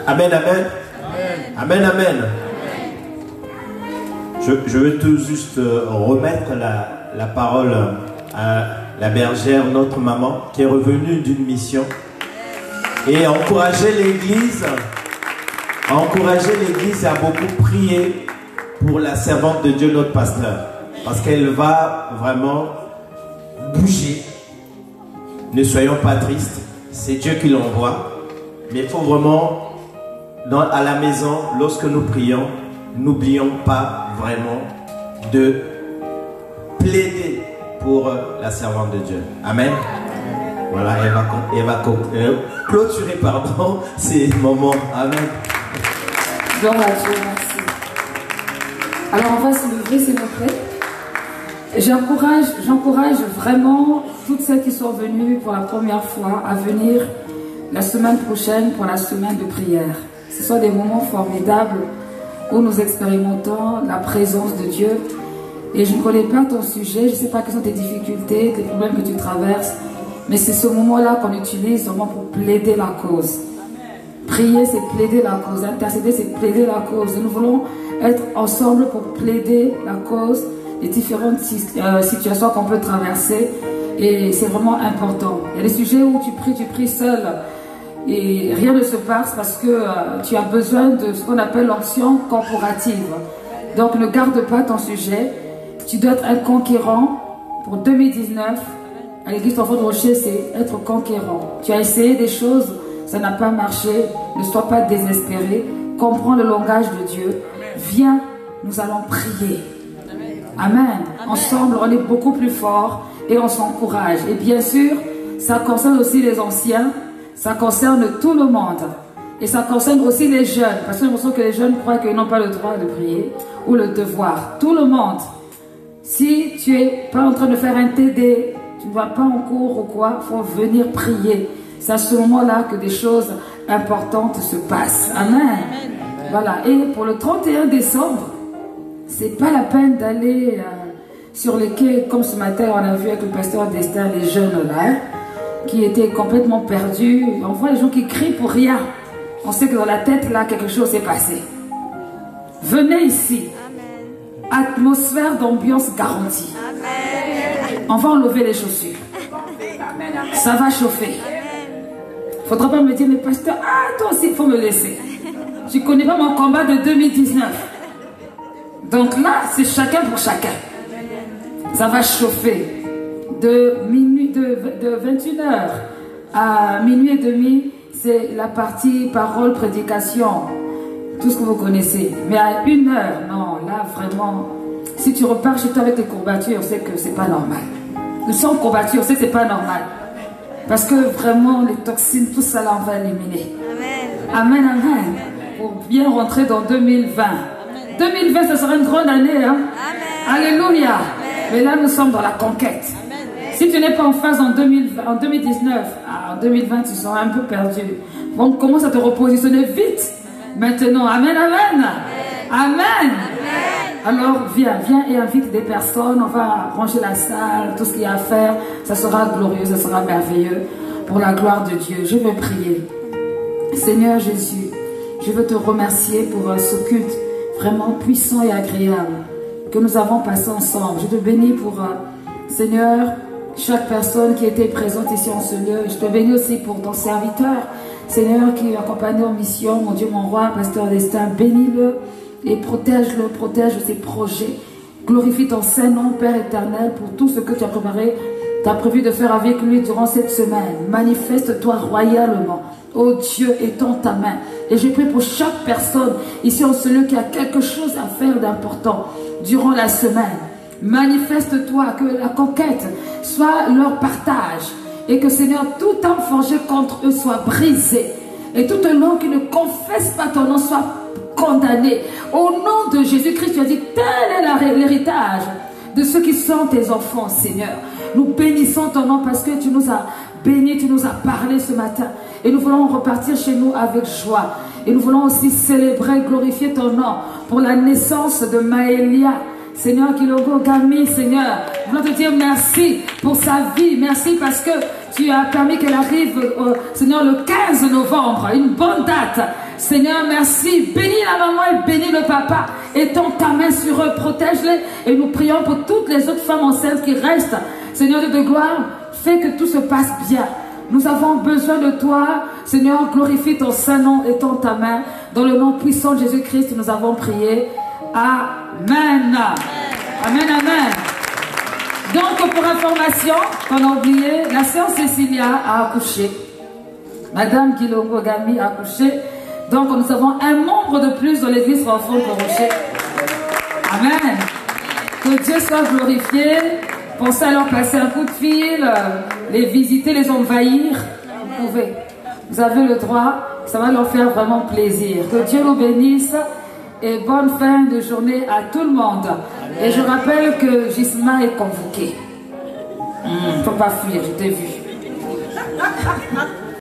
Amen, amen. Amen, amen. Je veux tout juste remettre la parole à la bergère, notre maman, qui est revenue d'une mission, et encourager l'Église à beaucoup prier pour la servante de Dieu, notre pasteur. Parce qu'elle va vraiment bouger. Ne soyons pas tristes. C'est Dieu qui l'envoie. Mais il faut vraiment, à la maison, lorsque nous prions, n'oublions pas vraiment de plaider pour la servante de Dieu. Amen. Voilà, elle va clôturer ces moments. Amen. Gloire à Dieu, merci. Alors on va se lever, s'il vous plaît. J'encourage vraiment toutes celles qui sont venues pour la première fois à venir la semaine prochaine pour la semaine de prière. Ce sont des moments formidables où nous expérimentons la présence de Dieu. Et je ne connais pas ton sujet, je ne sais pas quelles sont tes difficultés, tes problèmes que tu traverses, mais c'est ce moment-là qu'on utilise vraiment pour plaider la cause. Prier, c'est plaider la cause. Intercéder, c'est plaider la cause. Et nous voulons être ensemble pour plaider la cause des différentes situations qu'on peut traverser. Et c'est vraiment important. Il y a des sujets où tu pries seul et rien ne se passe parce que tu as besoin de ce qu'on appelle l'onction corporative. Donc ne garde pas ton sujet. Tu dois être un conquérant. Pour 2019, à l'église d'Enfants de Rocher, c'est être conquérant. Tu as essayé des choses, ça n'a pas marché. Ne sois pas désespéré. Comprends le langage de Dieu. Viens, nous allons prier. Amen. Ensemble, on est beaucoup plus forts et on s'encourage. Et bien sûr, ça concerne aussi les anciens, ça concerne tout le monde. Et ça concerne aussi les jeunes. Parce que j'ai l'impression que les jeunes croient qu'ils n'ont pas le droit de prier ou le devoir. Tout le monde. Si tu n'es pas en train de faire un TD, tu ne vas pas en cours ou quoi, il faut venir prier. C'est à ce moment-là que des choses importantes se passent. Amen. Voilà. Et pour le 31 décembre, c'est pas la peine d'aller sur les quais, comme ce matin on a vu avec le pasteur Destin, les jeunes là, qui étaient complètement perdus. On voit les gens qui crient pour rien. On sait que dans la tête là, quelque chose s'est passé. Venez ici. Atmosphère d'ambiance garantie. On va enlever les chaussures. Ça va chauffer. Il ne faudra pas me dire, mais pasteur, toi aussi il faut me laisser. Tu ne connais pas mon combat de 2019. Donc là, c'est chacun pour chacun. Ça va chauffer. De 21h à minuit et demi, c'est la partie parole, prédication. Tout ce que vous connaissez. Mais à 1h, non, là vraiment, si tu repars chez toi avec tes courbatures, c'est que c'est pas normal. Nous sommes courbatures, c'est que c'est pas normal. Parce que vraiment, les toxines, tout ça là, on va éliminer. Amen, amen. Pour bien rentrer dans 2020. 2020, ce sera une grande année. Hein? Alléluia. Mais là, nous sommes dans la conquête. Si tu n'es pas en phase en 2019, en 2020, tu seras un peu perdu. Donc, commence à te repositionner vite. Maintenant, amen, amen. Amen. Alors, viens et invite des personnes. On va ranger la salle, tout ce qu'il y a à faire. Ça sera glorieux, ça sera merveilleux. Pour la gloire de Dieu, je veux prier. Seigneur Jésus, je veux te remercier pour ce culte vraiment puissant et agréable que nous avons passé ensemble. Je te bénis pour, Seigneur, chaque personne qui était présente ici en ce lieu. Je te bénis aussi pour ton serviteur, Seigneur, qui est accompagné en mission. Mon Dieu, mon roi, pasteur Destin, bénis-le et protège-le, protège ses projets. Glorifie ton Saint-Nom, Père éternel, pour tout ce que tu as préparé, tu as prévu de faire avec lui durant cette semaine. Manifeste-toi royalement. Oh Dieu, étends ta main. Et je prie pour chaque personne ici en ce lieu qui a quelque chose à faire d'important durant la semaine. Manifeste-toi, que la conquête soit leur partage. Et que Seigneur, toute âme forgée contre eux soit brisée. Et tout nom qui ne confesse pas ton nom soit condamné. Au nom de Jésus-Christ, tu as dit, tel est l'héritage de ceux qui sont tes enfants, Seigneur. Nous bénissons ton nom parce que tu nous as bénis, tu nous as parlé ce matin. Et nous voulons repartir chez nous avec joie. Et nous voulons aussi célébrer, glorifier ton nom pour la naissance de Maëlia. Seigneur, Kilogo Gami, Seigneur, nous voulons te dire merci pour sa vie. Merci parce que tu as permis qu'elle arrive, Seigneur, le 15 novembre, une bonne date. Seigneur, merci. Bénis la maman et bénis le papa. Étends ta main sur eux, protège-les. Et nous prions pour toutes les autres femmes enceintes qui restent. Seigneur Dieu de gloire, fais que tout se passe bien. Nous avons besoin de toi. Seigneur, glorifie ton Saint-Nom, étends ta main. Dans le nom puissant de Jésus-Christ, nous avons prié. Amen. Amen, amen. Donc, pour information, qu'on a oublié, la sœur Cécilia a accouché. Madame Kilongo Gami a accouché. Donc, nous avons un membre de plus dans l'église Renfort Rocher. Amen. Que Dieu soit glorifié. Pensez à leur passer un coup de fil, les visiter, les envahir. Vous pouvez. Vous avez le droit. Ça va leur faire vraiment plaisir. Que Dieu nous bénisse. Et bonne fin de journée à tout le monde. Et je rappelle que Gisma est convoqué. Faut pas fuir, je t'ai vu.